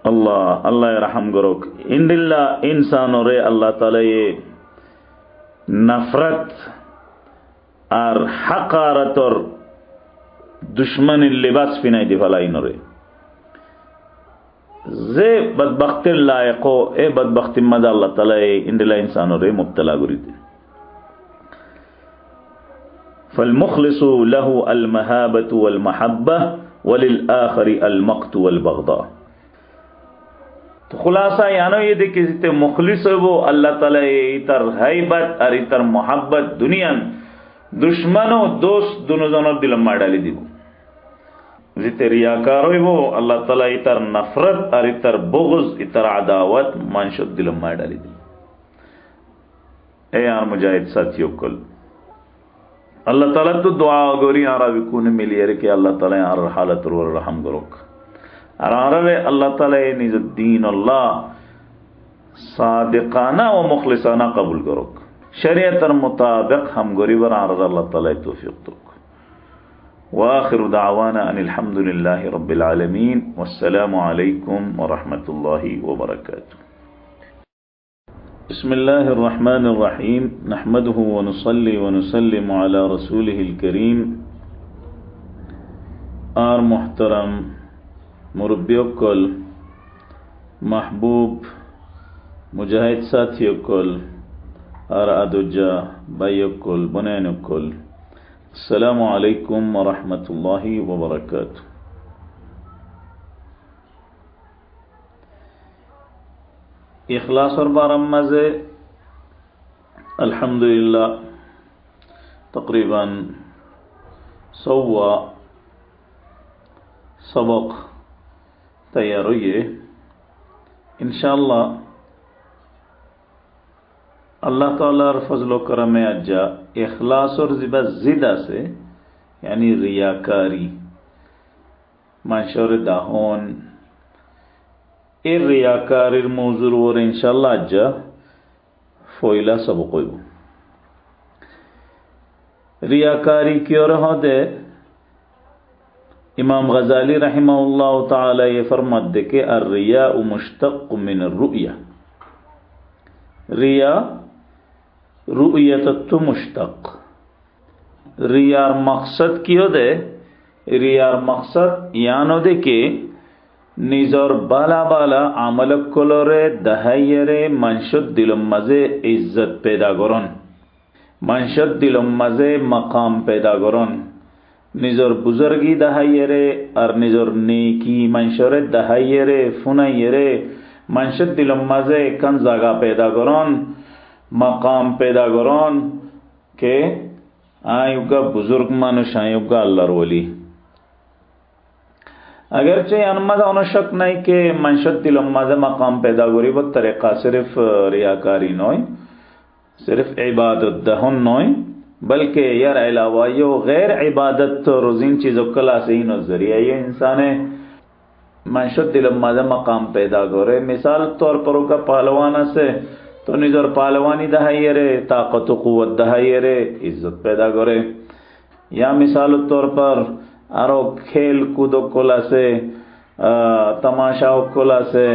अल्लाह अल्लाह रहम करोक इंदिल्ला इंसान और अल्लाह ताला ये नफरत और हकारत और दुश्मन लिबास फिनाई दिफलाई नरे जे बदबख्ती लायको ए बदबख्ती मजा अल्लाह ताला इंदिला इंसान और मुब्तला गुरी दे। फलमुखलिसु लहु अल महाबतु वल महब्बा वलिल आखिरी अल मक़्तु वल बग़दा। तो खुलासा यानो ये देखिए जितने मुखलिस है वो अल्लाह ताला इतर हैबत और इतर मोहब्बत दुनिया दुश्मनों दोस्त दोनों दोनों दिल में डाली दी। जिते रियाकार हो वो अल्लाह ताला इतर नफरत और इतर बुग़्ज़ इतर अदावत मनशुद दिल में डाली दी। ए यार मुजाहिद साथियों कुल अल्लाह ताला तो दुआ गोरी यार विकून मिली है कि अल्लाह ताला यार हालत और रहम करोक আর আরারে আল্লাহ তাআলা নিজের দিন আল্লাহ সাদিকানা ও মুখলিসানা কবুল করুক। শরীয়তের মোতাবেক হাম গরিবর আরার আল্লাহ তাআলা তৌফিক দিক। وآخر دعوانا أن الحمد لله رب العالمين والسلام عليكم ورحمة الله وبركاته. بسم الله الرحمن الرحيم نحمده ونصلي ونسلم على رسوله الكريم. আর محترم মুরব্বিয়কল, মাহবুব মুজাহিদ সাথীয়কল, আর আদুজা ভাইয়কল, বোনেনকল, আসসালামু আলাইকুম ওয়া রাহমাতুল্লাহি ওয়া বারাকাতুহু। ইখলাসর বারাম মাঝে আলহামদুলিল্লাহ তকরিবান 100 सबक तैयार हुई। इंशाअल्लाह अल्लाह तालार फजल करम अज्जा इखलास और जिदा से यानी रियाकारी माशर दाहोन ए रियाकारिर मौजूर और इंशाअल्लाह अज्जा फोइला सबक हुई। रियाकारी क्यों रहा दे इमाम गजाली रहमहुल्लाह ताला ये फरमाते कि अर्रिया मुश्तक़ मिन रुया, रिया रुयत मुश्तक़। रियार मकसद क्यों दे, रियार मकसद यानो दे के निजर बाला बाला आमल कलरे दहायरे मनशद दिलम मजे इज्जत पैदा करन, मनशद दिलम मजे मकाम पैदा करन, निजर बुजुर्गी दहाइरे और निजर नेकी मंशरे दहाइरे फुनाइरे मंशद दिलम मजे कन जगह पैदा करन, मकाम पैदा करन के आयुगा बुजुर्ग मानुष आयुगा अल्लाहर वली। अगरचे अनमद अनशक नहीं के मंशद दिलम मजे मकाम पैदा करी वो तरीका सिर्फ रियाकारी नोय, सिर्फ इबादत दहन नोय, बल्कि यार अलावा यो गैर इबादत रोजीन चीज़ों कला से ही नजरिया ये इंसान मंशद दिल मज़ा मकाम पैदा करे। मिसाल तौर पर उनका पहलवाना से तो निजर पहलवानी दहाइए रे ताकत कुव्वत दहाइए रे इज्जत पैदा करे, या मिसाल तौर पर आरो खेल कूद कोला से तमाशा कोला से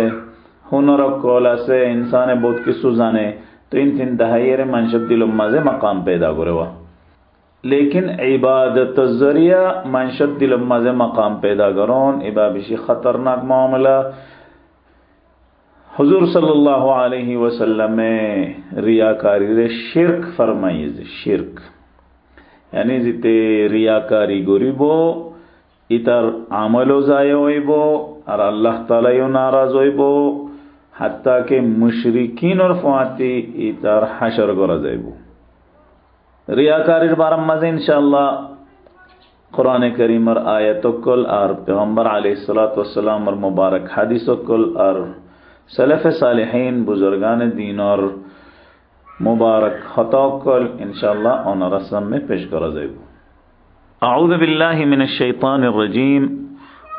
हुनर कोला से इंसान बहुत किस्सू जाने तो इन तीन दहाइरे मंशद दिल मज़े मकाम पैदा करे हुआ। लेकिन इबादत जरिया मंशद दिल मज़े मकाम पैदा करोन इबाबिशी खतरनाक मामला। हुजूर सल्लल्लाहु अलैहि वसल्लम में रियाकारी रे शिर्क फरमाइए, शिर्क यानी जिते रियाकारी गरीबो इतर आमलो जायो होइबो और अल्लाह ताला यो नाराज होइबो हत्ता के मुशरिकीन और फाती इतर हशर करा जाइबो। रियाकारिर बारम मजे इंशाअल्लाह कुरान करीम और आयतुल और पैगंबर अलैहिस्सलातु वस्सलाम और मुबारक हदीसुल और सलफ सालिहीन बुजुर्गान दीन और मुबारक खताकुल इंशाअल्लाह ऑन रस्म में पेश करा जाइबो। अऊज़ु बिल्लाहि मिनश शैतानिर रजीम।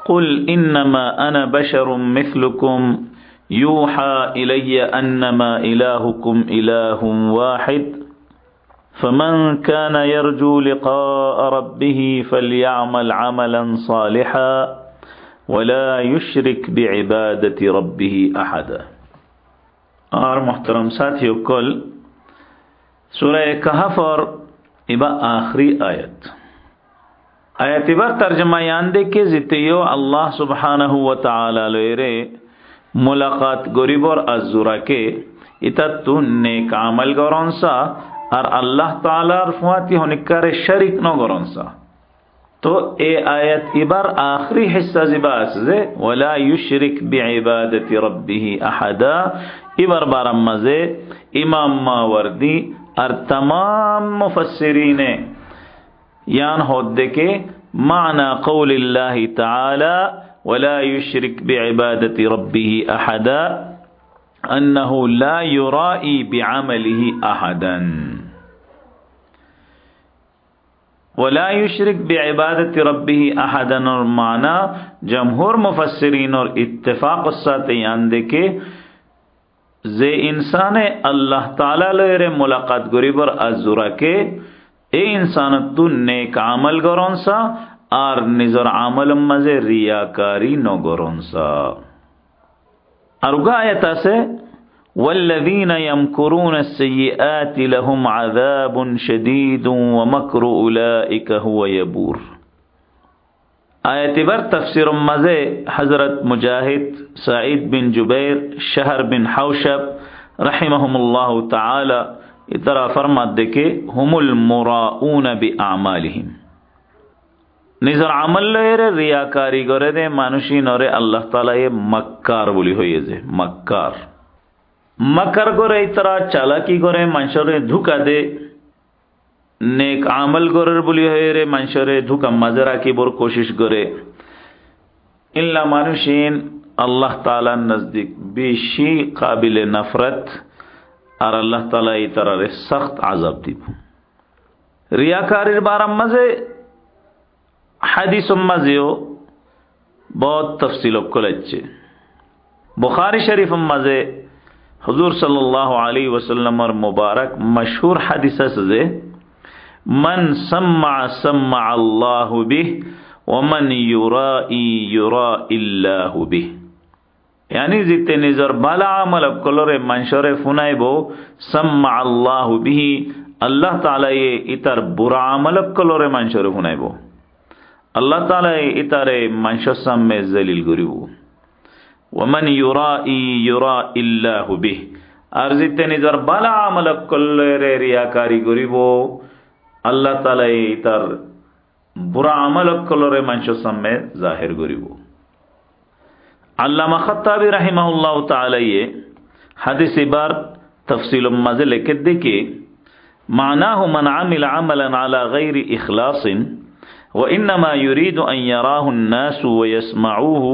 कुल इन्नमा अना बशरुम मिस्लुकुम यूहा इलय्या अन्नमा इलाहुकुम इलाहुम वाहिद फमन कान यरजू लिक़ाअ रब्बिह फलयअमल अमलन सालिहा वला युश्रिक बिइबादति रब्बिह अहदा। और मोहतरम साथियों, कल सूरह कहफ और इबा आखिरी आयत इबर तर्जमा यान दे के जितियो अल्लाह सुब्हानहु व तआला लेरे मुलाकात गरीब और अजुरा के इततु नेक अमल गौरन सा और अल्लाह ताला रफाती होनिकर शरीक न गौरन सा। तो ए आयत इबर आखिरी हिस्सा जिबास जे वला युश्रिक बिइबादति रब्बिह अहदा इबर बारम मजे इमाम मावर्दी और तमाम मुफस्सिरीन यान होद्दे के माना कौलिल्लाहि ताला वला युश्रिक बिइबादति रब्बिह अहदा अन्नहु ला युराई बिअमलिही अहदन। वला युशरिक बिइबादति रब्बिही अहदन और माना जमहूर मुफस्सिरीन और इत्तेफाक साथ यान देके जे इंसाने अल्लाह ताला लेरे मुलाकात गरीबर अजुरा के ए इंसान तू नेक अमल गरोंसा और निजर अमल मजे रियाकारी नो गरोंसा। अरुगा आयता से वल्लज़ीन यमकुरून अस्सय्यिआति लहुम अज़ाबुन शदीदुन व मक्रु उलाइका हुवा यबूर। आयत बर तफसीर मज़े हज़रत मुजाहिद, सईद बिन जुबैर, शहर बिन हौशब रहिमहुमुल्लाह ताला इतरा फरमात देके हुमुल मुराऊन बिअमालिहिम निजर अमल लेरे रियाकारी करे दे मानुषी नरे अल्लाह ताला ये मक्कार बोली हुई जे मक्कार मकर करे इतरा चालाकी करे मानशरे धोखा दे नेक आमल गरर बोली हुई रे मानशरे धोखा मजरा की बोर कोशिश करे इल्ला मानुषीन अल्लाह ताला नजदीक बेशी काबिल नफरत और अल्लाह ताला इतरा रे सख्त आजाब दीबो। रियाकारीर बारा मजे हदीस मज़ेओ बहुत तफसील कोलच्चे बुखारी शरीफ मज़े हुजूर सल्लल्लाहु अलैहि वसल्लम और मुबारक मशहूर हदीस से मन सम्मा सम्मा अल्लाहु बिह व मन युराई युराइल्लाहु बिह यानी जिते निजर बाला अमल कलोरे मंशरे फुनाइबो सम्मा अल्लाहु बिह अल्लाह ताला ये इतर बुरा अमल कलोरे मंशरे फुनाइबो अल्लाह ताला इतारे मंशसम में जलील गुरिबो वमन युराई युराइल्लाहु बिह अर्जिते निजर बाला अमल कल्ले रियाकारी गुरिबो अल्लाह ताला इतर बुरा अमल कल्ले मंशसम में जाहिर गुरिबो। अल्लामा खत्ताबी रहमहुल्लाह ताला ये हदीस बार तफसील मज़े लेके देखे मानाहु मन आमिल अमलन अला गैरि इखलासिन व इन्नमा युरीदु अन यराहु अन्नासु व यस्मऊहु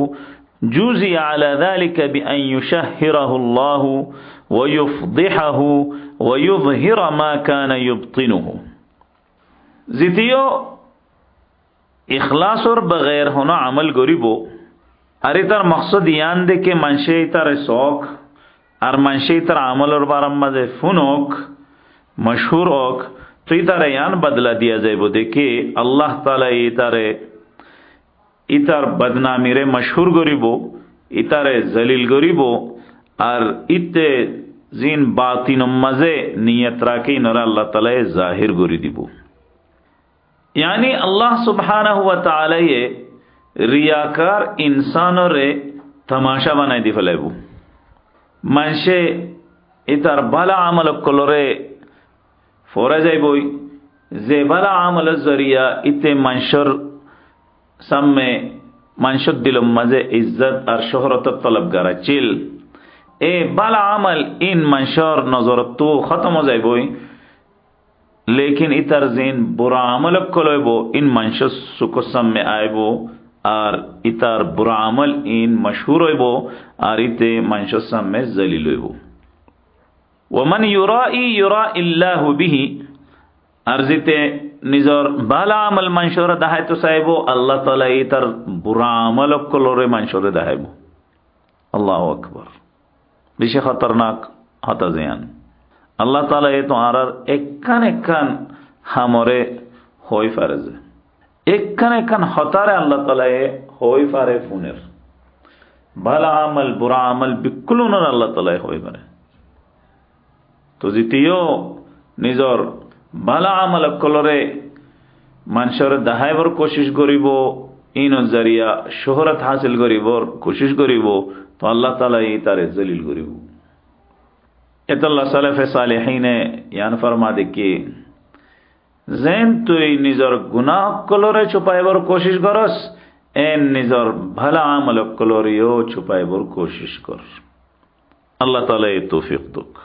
जुज़ी अला ज़ालिका बिअन युशहिरहु अल्लाहु व युफ़दिहहु व युज़हिर मा कान युब्तिनुहु। जितियो इखलास और बगैर होना अमल गरीबो अरे तर मकसद यान दे के मंशे तर शौक और मंशे तर अमल और बारम मजे फुनोक मशहूर ओक तो इतर यान बदला दिया जाए वो देखे अल्लाह ताला इतर बदनामी रे मशहूर गरीबो इतर जलील गरीबो और इते जीन बातिन मजे नियत राखी नरा अल्लाह ताला जाहिर गरी दिबो। यानी अल्लाह सुब्हानहु व तआला ये रियाकार इंसानों रे तमाशा बनाई दी फलेबू मंशे इतर भला अमल कलोरे फोरा जाए बोई जे भला अमल जरिया इते मंशर सम्मे मंशुद दिलम मजे इज्जत और शोहरत तलब करा चिल ए भला अमल इन मंशर नजर तो खत्म हो जाए बोई लेकिन इतर जीन बुरा अमल कलोबो इन मंशर सुकुसम में आए बो और इतर बुरा अमल इन मशहूर होइबो और इते मंशसम में जलील होइबो। वमन युराई युराइल्लाहु बिही अर्जिते निजर बाला अमल मंशूर दहाय तो साहिबो अल्लाह ताला इतर बुरा अमल कलोरे मंशूर दहायबो। अल्लाहु अकबर बिशे खतरनाक हता जियान अल्लाह ताला ये तो आरर एक्कन हमरे होई फरज एक्कन हतारे अल्लाह ताला ये होई फारे फुनेर भला अमल बुरा अमल बिकुलुनर अल्लाह ताला होई फारे तो जितियो निजर भला अमल कलोरे मानसर दहायबर कोशिश करिबो इन जरिया शोहरत हासिल करिबोर कोशिश करिबो तो अल्लाह ताला ये तारे जलील करिबो। एतल्ला सलफ सालेहीन यान फरमा दे कि जैन तुई निजर गुनाह कलोरे छुपाइबर कोशिश करस एन निजर भला अमल कलोरियो छुपाइबर कोशिश कर। अल्लाह ताला ये तौफीक दुक।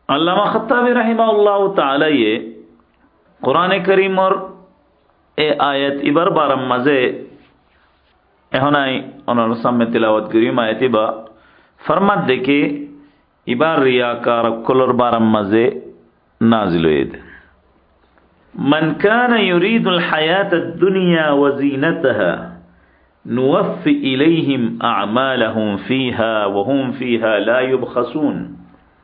अल्लामा खत्ताबी रहमहुल्लाह ताला ये कुरान करीम और ए आयत इबर बारम मजे एहनाई ओनर सामने तिलावत करीम आयत इबा फरमात दे कि इबार रियाकार कलोर बारम मजे नाजिल हुए मन कान युरीदुल हयातद दुनिया व ज़ीनतहा नुवफ़्फ़ि इलैहिम अअमालहुम फ़ीहा व हुम फ़ीहा ला युबख़सून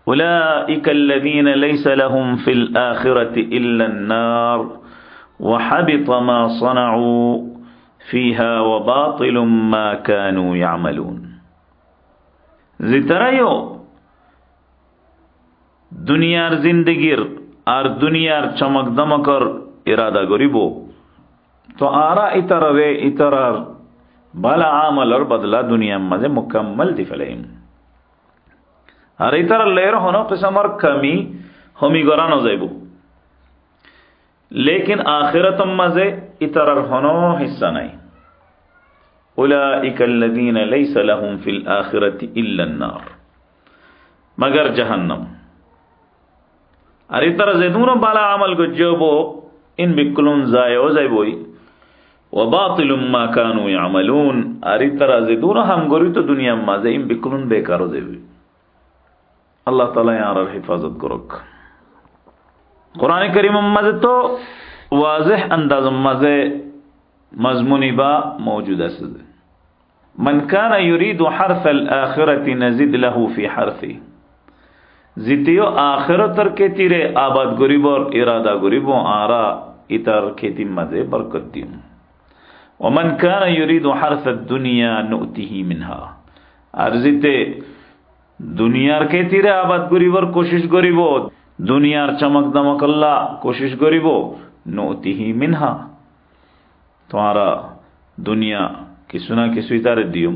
उलाइकल्लज़ीना लैसा लहुम फ़िल आख़िरति इल्ला अन्नार व हबित मा सनअू फ़ीहा व बातिलुम मा कानू यअमलून। जितरायो दुनियार जिंदगीर और दुनियार चमक दमकर इरादा गरीबो तो आरा इतरार भला आमल और बदला दुनिया मजे मुकम्मल दिफलेम और इतर लेर होनो किस्म और कमी हमी गरानो जाइबो लेकिन आखिरत मजे इतरार होनो हिस्सा नहीं। उलाइकल्लज़ीना लैसा लहुम फ़िल आखिरति इल्ला अन्नार मगर जहन्नम और इतर जदूनो बाला अमल को जोबो इन बिकुलुन जायो जाइबोई व बातिलुम मा कानू यअमलून और इतर जदूनो हम गोरी तो दुनिया माजे इन बिकुलुन बेकार हो जाइबोई। अल्लाह ताला यार हिफाजत करोक। कुरान करीम मजे तो वाज़ेह अंदाज मजे मजमूनी बा मौजूद है। मन कान युरीदु हर्फल आखिरति नज़िद लहू फी हर्फी जितियो आखिरतर के तीरे आबाद गरीबोर इरादा गरीबों आरा इतर खेती मजे बरकत दियो। व मन कान युरीदु हर्फद दुनिया नुअतिही मिनहा और जिते दुनियार के तीरे आबाद गरीबोर कोशिश गरीबो दुनियार चमक दमक अल्लाह कोशिश गरीबो नुअतिही मिनहा तुम्हारा दुनिया की सुना की स्वीकार दियो।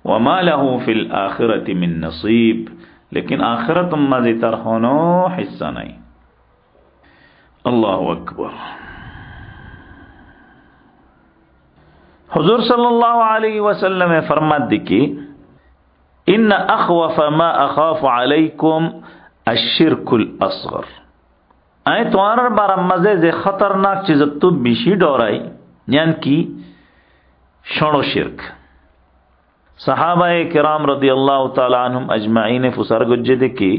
व मा लहू फिल आखिरति मिन नसीब लेकिन आखिरत मज़ेदार होनो हिस्सा नहीं। अल्लाहु अकबर। हुजूर सल्लल्लाहु अलैहि वसल्लम ने फरमात दी कि इन्न अखवफ मा अखाफ अलैकुम अश्शिरकुल असगर आए तुम्हारा बारा मजे जे खतरनाक चीज तो बिशी डोराई यान की शोड़ो शिरक। सहाबाए किराम रदियल्लाहु ताला अन्हुम अजमाइन फुसर गुज्जे देखी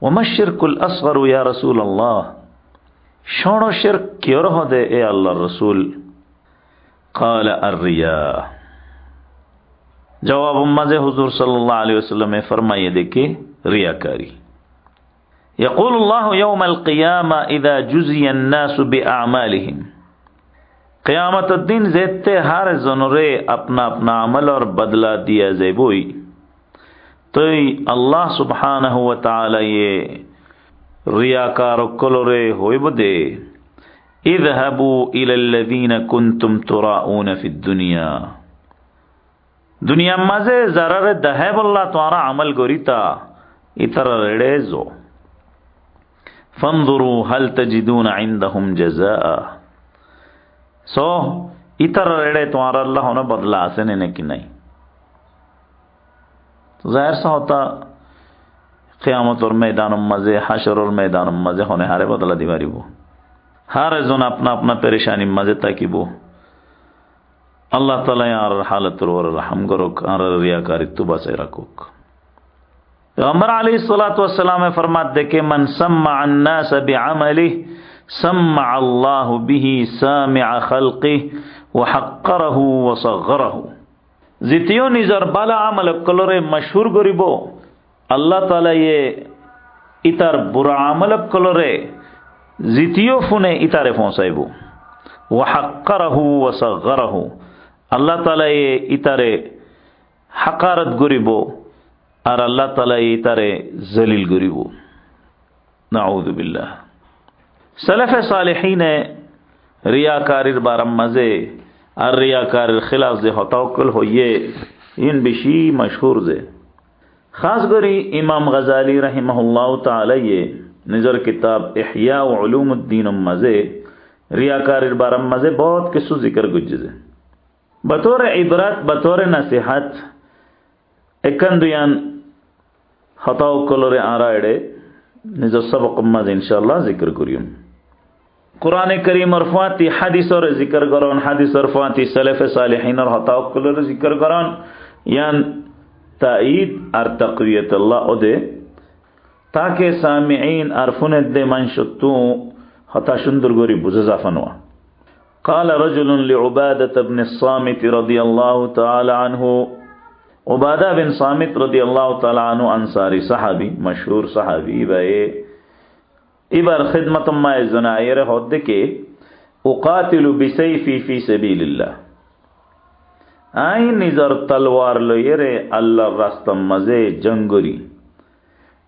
वमश्शिरकुल असगर या रसूल अल्लाह शोड़ो शिरक क्यों हो दे ए अल्लाह रसूल। क़ाल अर्रिया जवाब मजे हुजूर सल्लल्लाहु अलैहि वसल्लम ने फरमाए देखी रियाकारी। यक़ूलुल्लाहु यौमल क़ियामा इज़ा जुज़िया अन्नासु बिअअमालिहिम क़यामत दिन ज़ेते हर ज़नुरे अपना अपना अमल और बदला दिया ज़ेबोई तो अल्लाह सुब्हानहु व तआला ये रियाकार कलोरे होय बदे इज़हबू इलल्लज़ीना कुंतुम तुराऊन फ़िद दुनिया दुनिया मजे ज़रर दहेब अल्लाह तुम्हारा अमल गोरीता इतर रेड़े जो फंजुरू हल तजिदून इंदहुम जज़ा सो इतर रेड़े तुम्हारा अल्लाह होना बदला आसे ने कि नहीं। तो जाहिर सा होता क़यामत और मैदान मजे हशर और मैदान मजे होने हारे बदला दीवारी वो हारे जोन अपना अपना परेशानी मजे ताकि वो अल्लाह ताला यार हालत और रहम करोक आर रियाकारी तू बसे रखोक। पैगंबर अलैहिस्सलातु वस्सलाम फरमात दे के मन सम्मा अन्नास बिअमलिहि सम्मा अल्लाहु बिही सामिअ खल्क़िहि व हक़्क़रहु व सग़्ग़रहु जितियो निजर बाला अमल कलोरे मशहूर गरीबो अल्लाह ताला ये इतर बुरा अमल कलोरे जितियो फुने इतारे फोंसाइबो व हक़्क़रहु व सग़्ग़रहु अल्लाह ताला ये इतारे हकारत गरीबो और अल्लाह ताला ये इतारे जलील गरीबो नऊज़ु बिल्लाह। सलफ़ सालिहीन रियाकारिर बारम मजे और रियाकारिर खिलाफ जे हतौकल हो ये इन बिशी मशहूर जे खास गरी इमाम गजाली रहमहुल्लाह ताला ये निजर किताब इह्या उलूमुद्दीन मजे रियाकारिर बारम मजे बहुत किस्सू जिक्र गुज्जे बतौर इबरत बतौर नसीहत एकंदुयान हतौकल आराड़े निजर सबक मज इंशाअल्लाह जिक्र करियम। कुरान करीम और फाती हदीस और जिक्र करन हदीस और फाती सलफ सालिहीन और हतौकल जिक्र करन यान ताईद और तक़वियत अल्लाह ओदे ताकि सामिईन अरफुन दे मंशतु হতা সুন্দর করে বুঝে জাফানোয়া। قال رجل لعبادة بن الصامت رضي الله تعالى عنه عبادة بن صامت رضي الله تعالى عنه انصاری صحابی مشهور صحابی ভাই এবার খিদমত মায়ে জনায়ের হদ থেকে উকাতিলু বিসাইফি ফি সাবিলিল্লাহ আই নিজর তলোয়ার লইরে আল্লাহর রাস্তার মাঝে জঙ্গরি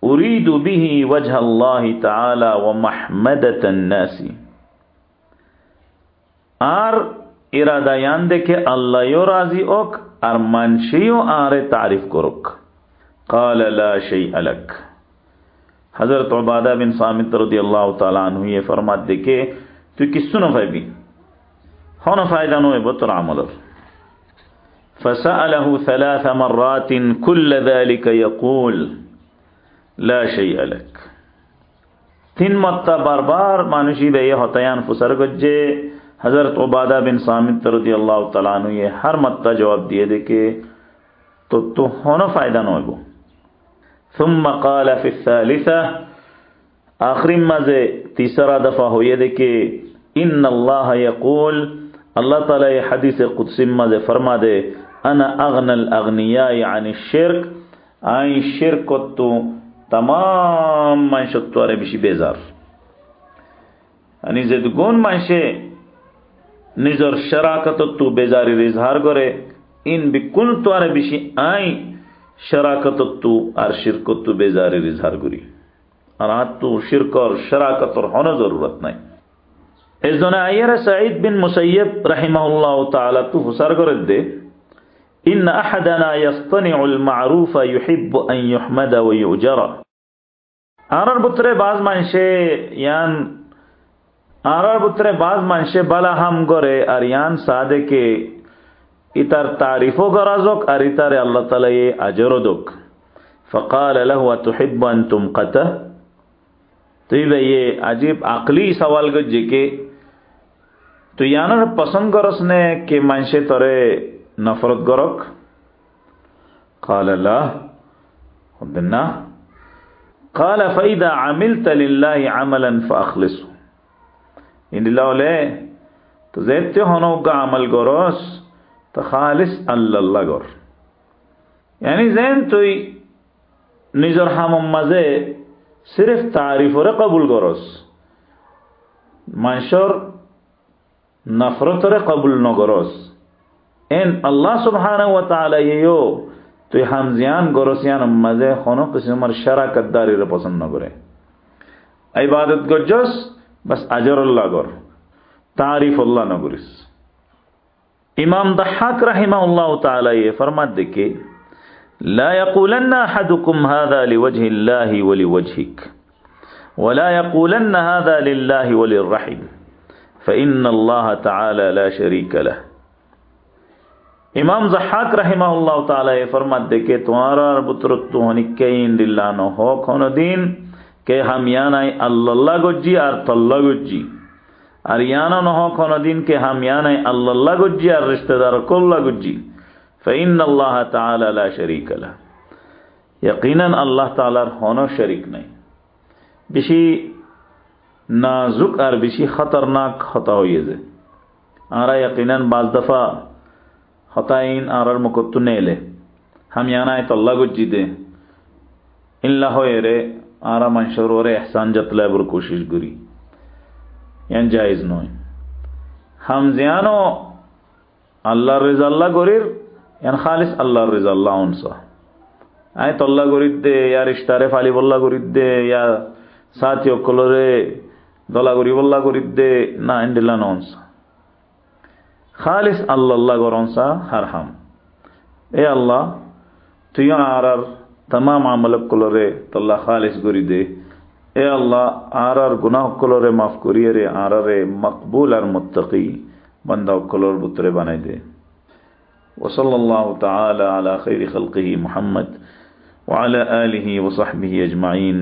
উরিদু বিহি ওয়াজহ আল্লাহ তাআলা ওয়া মাহমাদাতান নাসি আর ইরাদায়ান দেখে আল্লাহও রাজি হোক আর মানুষও আরে তারিফ করুক। قال لا شيء لك হযরত উবাদা বিন সামিত রাদিয়াল্লাহু তাআলা আনহু এ ফরমাত দেখে তুই কিছু না পাইবি, কোনো ফায়দা নয় তোর আমলের। فسأله 3 مرات كل ذلك يقول لا شيء لك 3 মর্তা বারবার মানুষই বে হতায়ান ফুসার গজ্জে হযরত উবাদা বিন সামিত রাদিয়াল্লাহু তাআলা আনহু এ হর মর্তা জবাব দিয়ে দেখে তো কোনো ফায়দা নয়। ثم قال في الثالثة آخری مزے تیسرا دفعہ ہوئے دیکھے ان اللہ یقول اللہ تعالی حدیث قدسی مزے فرما دے انا اغنى الاغنیاء عن الشرک آئی شرک تو تمام منشت توارے بشی بیزار یعنی زدگون منشے نظر شراکت تو بیزاری ریزہار گرے ان بکن توارے بشی آئی শরাকতত্তু আর শিরকত্তু বেজারের ইজহার করি আর আত্তু শিরকর শরাকতর হন জরুরত নাই। এর জন্য আইয়ারা সাঈদ বিন মুসাইয়্যিব রাহিমাহুল্লাহ তাআলা তু হুসার করে দে ইন্না আহাদানা ইয়াসতানিউল মা'রুফা ইউহিব্বু আন ইউহমাদা ওয়া ইউজারা আরার বুতরে বাজ মানসে বালা হাম করে আর ইয়ান সাদেকে ইতার তারিফও গরাজক আর ইতারে আল্লাহ তাআলা এ আজরও দক। فقال له اتحب ان تمقته তুই ভাই এ আজীব আকলি সওয়াল গজ্জে কে তুই ইয়ানোর পছন্দ করস নে কে মানসে তরে নফরত গরক। قال لا ودنا قال فاذا عملت لله عملا فاخلصه ان لله তো যেতে হনগা আমল গরস তো খালিস আল্লাহ গর यानी যেন তুই নিজর হামম মাঝে সিরফ তারিফরে কবুল করস মানুষের নফরতরে কবুল নগরস এন আল্লাহ সুবহানাহু ওয়া তাআলা ইয়ো তুই হামজিয়ান গরসিয়ান মাঝে কোনো কিসমর শরাকত দারির পছন্দ করে ইবাদত গজস বাস আজর আল্লাহ গর তারিফ আল্লাহ নগরিস। ইমাম দাহাক রাহিমাহুল্লাহ তাআলা ये फरमात देखे لا يقولن احدكم هذا لوجه الله ولوجهك ولا يقولن هذا لله وللرحم فإن الله تعالى لا شريك له। ইমাম দাহাক রাহিমাহুল্লাহ তাআলা ये फरमात देखे तुम्हारा पुत्रत्व होने के इंदिल्ला न हो कोनो दिन के हम यानाई अल्लाह गज्जी और तल्ला गज्जी আর ইয়ানো নহ কোনদিন কে হাম ইয়ানাই আল্লাহ গুজ্জি আর রিশতেদার কল্লা গুজ্জি ফাইন্নাল্লাহ তাআলা লা শারীকা লা ইয়াকিনান আল্লাহ তাআলার কোনো শরীক নাই। বেশি নাজুক আর বেশি খতরনাক হতা হয়ে যায় আরা ইয়াকিনান বাজ দফা হতাইন আরার মুকত্তু নেলে হাম ইয়ানাই তল্লা গুজ্জি দে ইল্লা হয়ে রে আরা মানুষের ওরে ইহসান জতলাবার কোশিশ করি यान जायज नय हम जियानो আল্লাহর রিজা আল্লাহ গরির ইয়ান খালিস আল্লাহর রিজা আল্লাহ উনসা আই তল্লা গরিদ দে ইয়ার ইশতারে ফালি বল্লা গরিদ দে ইয়া সাথী অকলরে দলা গরি বল্লা গরিদ দে না ইন্দিলা ননসা খালিস আল্লাহ গরনসা হারহাম এ আল্লাহ তুই আর तमाम আমল কলরে তল্লা খালিস গরি দে এ আল্লাহ আর গুনাহ কলরে মাফ করিয়ে রে আরে মকবুল আর মুত্তাকি বান্দা কলর পুত্রে বানাই দে। ওয়াসাল্লাল্লাহু তাআলা আলা খাইরি খালকিহি মুহাম্মদ ওয়া আলা আলিহি ওয়া সাহবিহি আজমাইন।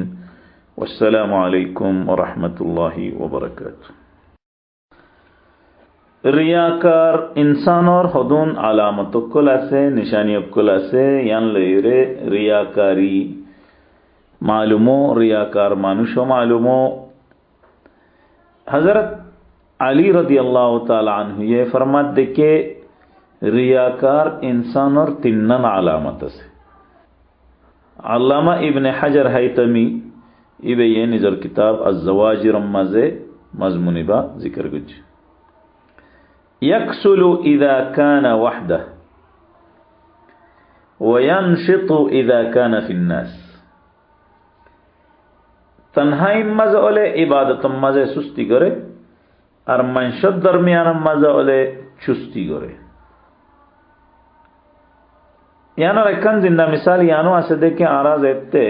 ওয়াসসালামু আলাইকুম ওয়া রাহমাতুল্লাহি ওয়া বারাকাতুহু। রিয়াকার ইনসানর হদুন আলামত কল আছে নিশানি কল আছে ইয়ান লইরে রিয়াকারি मालूमो रियाकार मानुषो मालूमो हजरत अली रदी अल्लाह ताला अन्हु ये फरमात दे के रियाकार इंसान और तिन्नन अलामत से। अल्लामा इब्न हजर हैतमी इबे ये निजर किताब अज़्ज़वाजिर मज़े मज़मुनी बा जिक्र गुज यक्सुलु इज़ा कान वहदह व यनशितु इज़ा कान फिन्नास। तन्हाई मज़े ओले इबादत मज़े सुस्ती करे और मंशद दरमियान मज़े ओले चुस्ती करे। यानो रखन जिंदा मिसाल यानो आसे देखे आराज एत्ते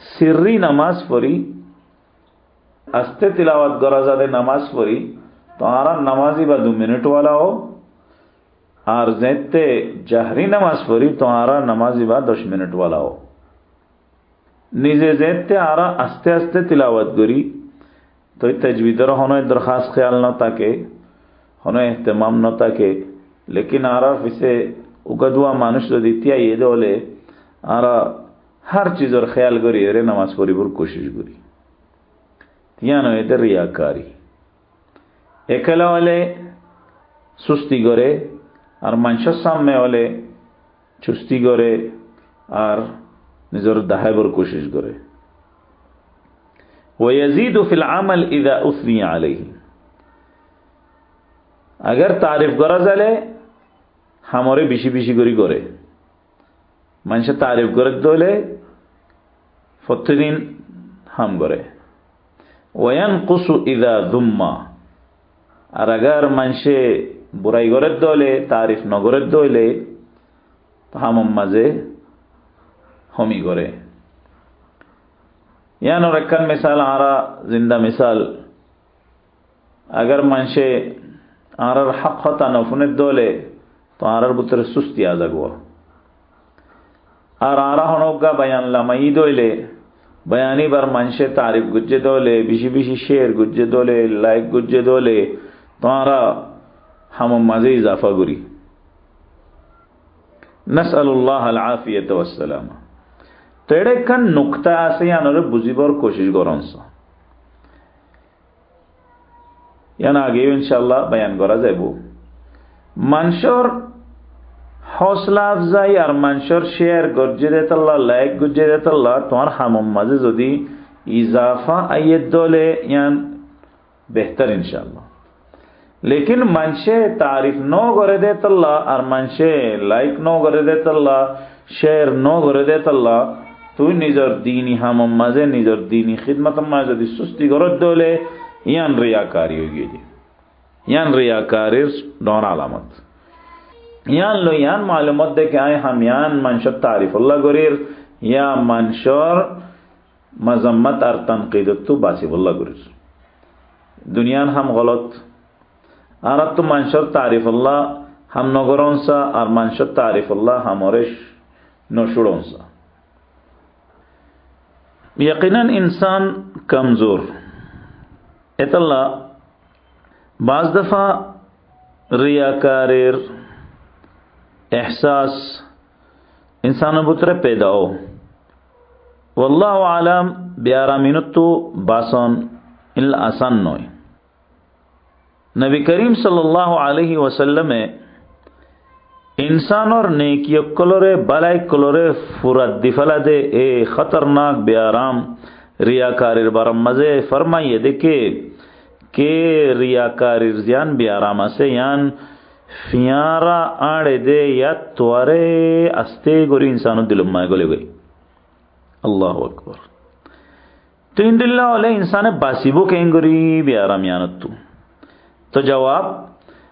सिर्री नमाज पढ़ी अस्ते तिलावत गरजादे नमाज पढ़ी तो आरा नमाजी बा 2 मिनट वाला हो और जेते जहरी नमाज पढ़ी तो आरा नमाजी बा 10 मिनट वाला हो। निजे जेते आरा अस्ते अस्ते तिलावत करी तो तजवीदर होने दरखास्त ख्याल न ताके होने एहतमाम न ताके लेकिन आरा फिसे उगदुआ मानुष जो दितिया ये दोले आरा हर चीज और ख्याल करी अरे नमाज पढ़िबुर कोशिश करी यानो ये रियाकारी एकला वाले सुस्ती करे और मंशा सामने वाले चुस्ती करे और निजर दाहबर कोशिश करे। वो यजीदु फिल अमल इज़ा उस्नी अलैहि अगर तारीफ करा जाले हमरे बिशी बिशी करी करे मंशा तारीफ करे दोले फतरीन हम करे। वयनकुसु इज़ा जुम्मा और अगर मंशे बुराई करे दोले तारीफ न करे दोले तो हम मजे हमी करे। यानो रखन मिसाल आरा जिंदा मिसाल अगर मंशे आरर हक होता नफुने दोले तो आरर बुतर सुस्ती आ जगवा और आरा होनोगा बयान लमई दोले बयानी बर मंशे तारीफ गुज्जे दोले बिशी बिशी शेर गुज्जे दोले लाइक गुज्जे दोले तो आरा हम मजे इजाफा गुरी। नसअलुल्लाह अल आफियत वस्सलाम। तेरे कन नुक्ता आसे यानरे बुझिबर कोशिश करनसा याना आगे इंशाअल्लाह बयान करा जाबो। मंशर हौसला अफजाई और मंशर शेयर गुज्जे देतल्ला लाइक गुज्जे देतल्ला तोर हम मजे जदी इजाफा आयत दोले यान बेहतर इंशाअल्लाह। लेकिन मंशे तारीफ नो करे देतल्ला और मंशे लाइक नो करे देतल्ला शेयर नो करे देतल्ला तू निजर दीनी हम मजे निजर दीनी खिदमत में जदी सुस्ती करत दोले यान रियाकारी होगी यान रियाकारिर दोन अलामत यान लो यान मालूमत दे के आए हम यान मंशर तारीफ अल्लाह गुरीर या मंशर मजम्मत और तनकीद तो बासिब अल्लाह गुरीर दुनियान हम गलत आरत तो मंशर तारीफ अल्लाह हम नगरों सा और मंशर तारीफ अल्लाह हमारे नशुड़ों सा। यकीनन इंसान कमजोर एतल्ला बाज दफा रियाकारिर एहसास इंसान बुतरे पैदा हो वल्लाहु आलम ब्यारा मिनटू बासन इल्ला आसान नोय। नबी करीम सल्लल्लाहु अलैहि वसल्लम इंसान और नेकियो कलोरे बलाई कलोरे फुरत दिफला दे ए खतरनाक ब्याराम रियाकारिर बरम मजे फरमाइए देखे के रियाकारिर ज्यान ब्यारामा से यान फियारा आड़े दे या त्वरे अस्ते गोरी इंसानो दिलुम्मा गोले गई अल्लाहु अकबर। तो इन दिल्ला वाले इंसान बासिबो कहीं गोरी ब्याराम यानत तो जवाब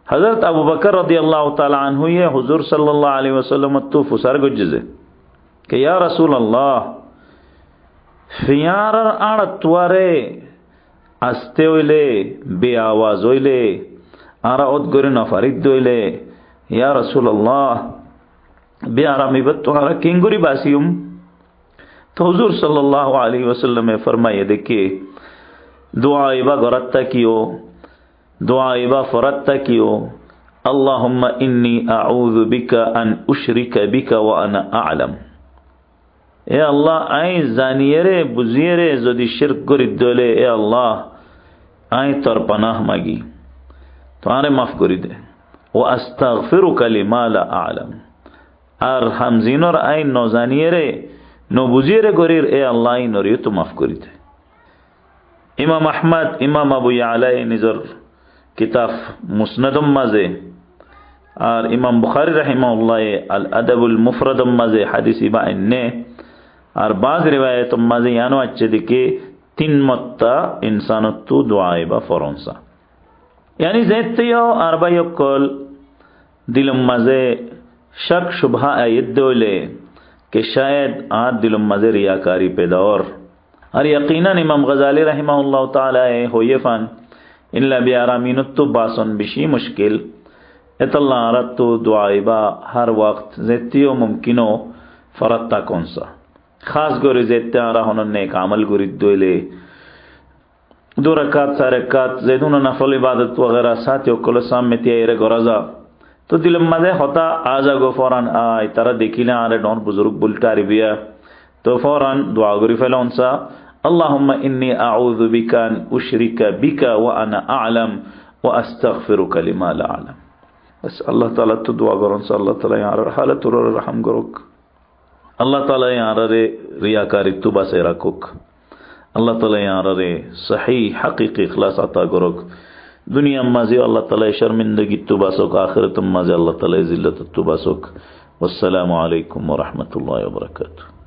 हजरत अबू बकर रदी अल्लाह ताला अन्हु ये हुजूर सल्लल्लाहु अलैहि वसल्लम तो फुसार गुज्जे कि या रसूल अल्लाह फियार आड़ त्वरे अस्ते होइले बे आवाज होइले आरा ओद गोरे नफरिद दोइले या रसूल अल्लाह बे आरामी बत तुम्हारा किंगुरी बासियुम। तो हुजूर सल्लल्लाहु अलैहि वसल्लम ने फरमाया देखिए दुआ इबा गरत्ता कियो दुआ इबा फरत्ता कियो अल्लाहुम्मा इन्नी अऊज़ु बिका अन उशरिका बिका व अना अअलम। ए अल्लाह आई जानियरे बुजियरे जदि शिरक करि दोले ए अल्लाह আই তোর পানাহ মাগি, তো আরে মাফ করি দে। ও আস্তাগফিরুকা লিমা লা আ'লাম, আর হামজিনর আই নজানিয়ে রে নবুজিয়ে রে গরির এ আল্লাহ নরিও তো মাফ করি দে। ইমাম আহমদ, ইমাম আবু ইয়ালাই নিজর কিতাব মুসনাদম মাঝে, আর ইমাম বুখারী রাহিমাহুল্লাহ আল আদাবুল মুফরাদম মাঝে হাদিস ইবা এনে, আর বাজ রিওয়ায়াত মাঝে ইয়ানো আছে দিকে তিন মত্তা ইনসানত্তু দোয়া বা ফরনসা, यानी ज़ेत्तियो आरबायकल दिलम मज़े शक शुभा आयत दोले कि शायद आज दिलम मज़े रियाकारी पैदा और यकीनन इमाम गज़ाली रहमहुल्लाह ताला होये फ़ान इल्ला बियारामीनुत्तु बासन बिशी मुश्किल इतल्ला आरत्तु दुआइबा हर वक्त ज़ेत्तियो मुमकिनो फरत्ता कौनसा खास गोरी ज़ेत्तिया राहोन ने कामल गुरिद दोले 2 रकात 4 रकात जैदून नफल इबादत वगैरह साथियों को सामने तेरे गरजा तो दिल मजे होता आजा गो फौरन आय तारा देखिले आरे डॉन बुजुर्ग बुलटारी बिया तो फौरन दुआ गुरी फैलौनसा अल्लाहुम्मा इन्नी अऊज़ु बिका अन उशरिका बिका व अना अअलम व अस्तगफिरुका लिमा ला अअलम। बस अल्लाह ताला तो दुआ करोनसा अल्लाह ताला यार हालत और रहम करोक, अल्लाह ताला यार रे रियाकारी तुबा से रखोक, अल्लाह ताला यार रे सही हकीकी इखलास अता करोक। दुनिया माजी अल्लाह ताला शर्मिंदगी तुबासोक, आखिरत माजी अल्लाह ताला जिल्लत तुबासोक। वस्सलामु अलैकुम व रहमतुल्लाहि व बरकातुहू।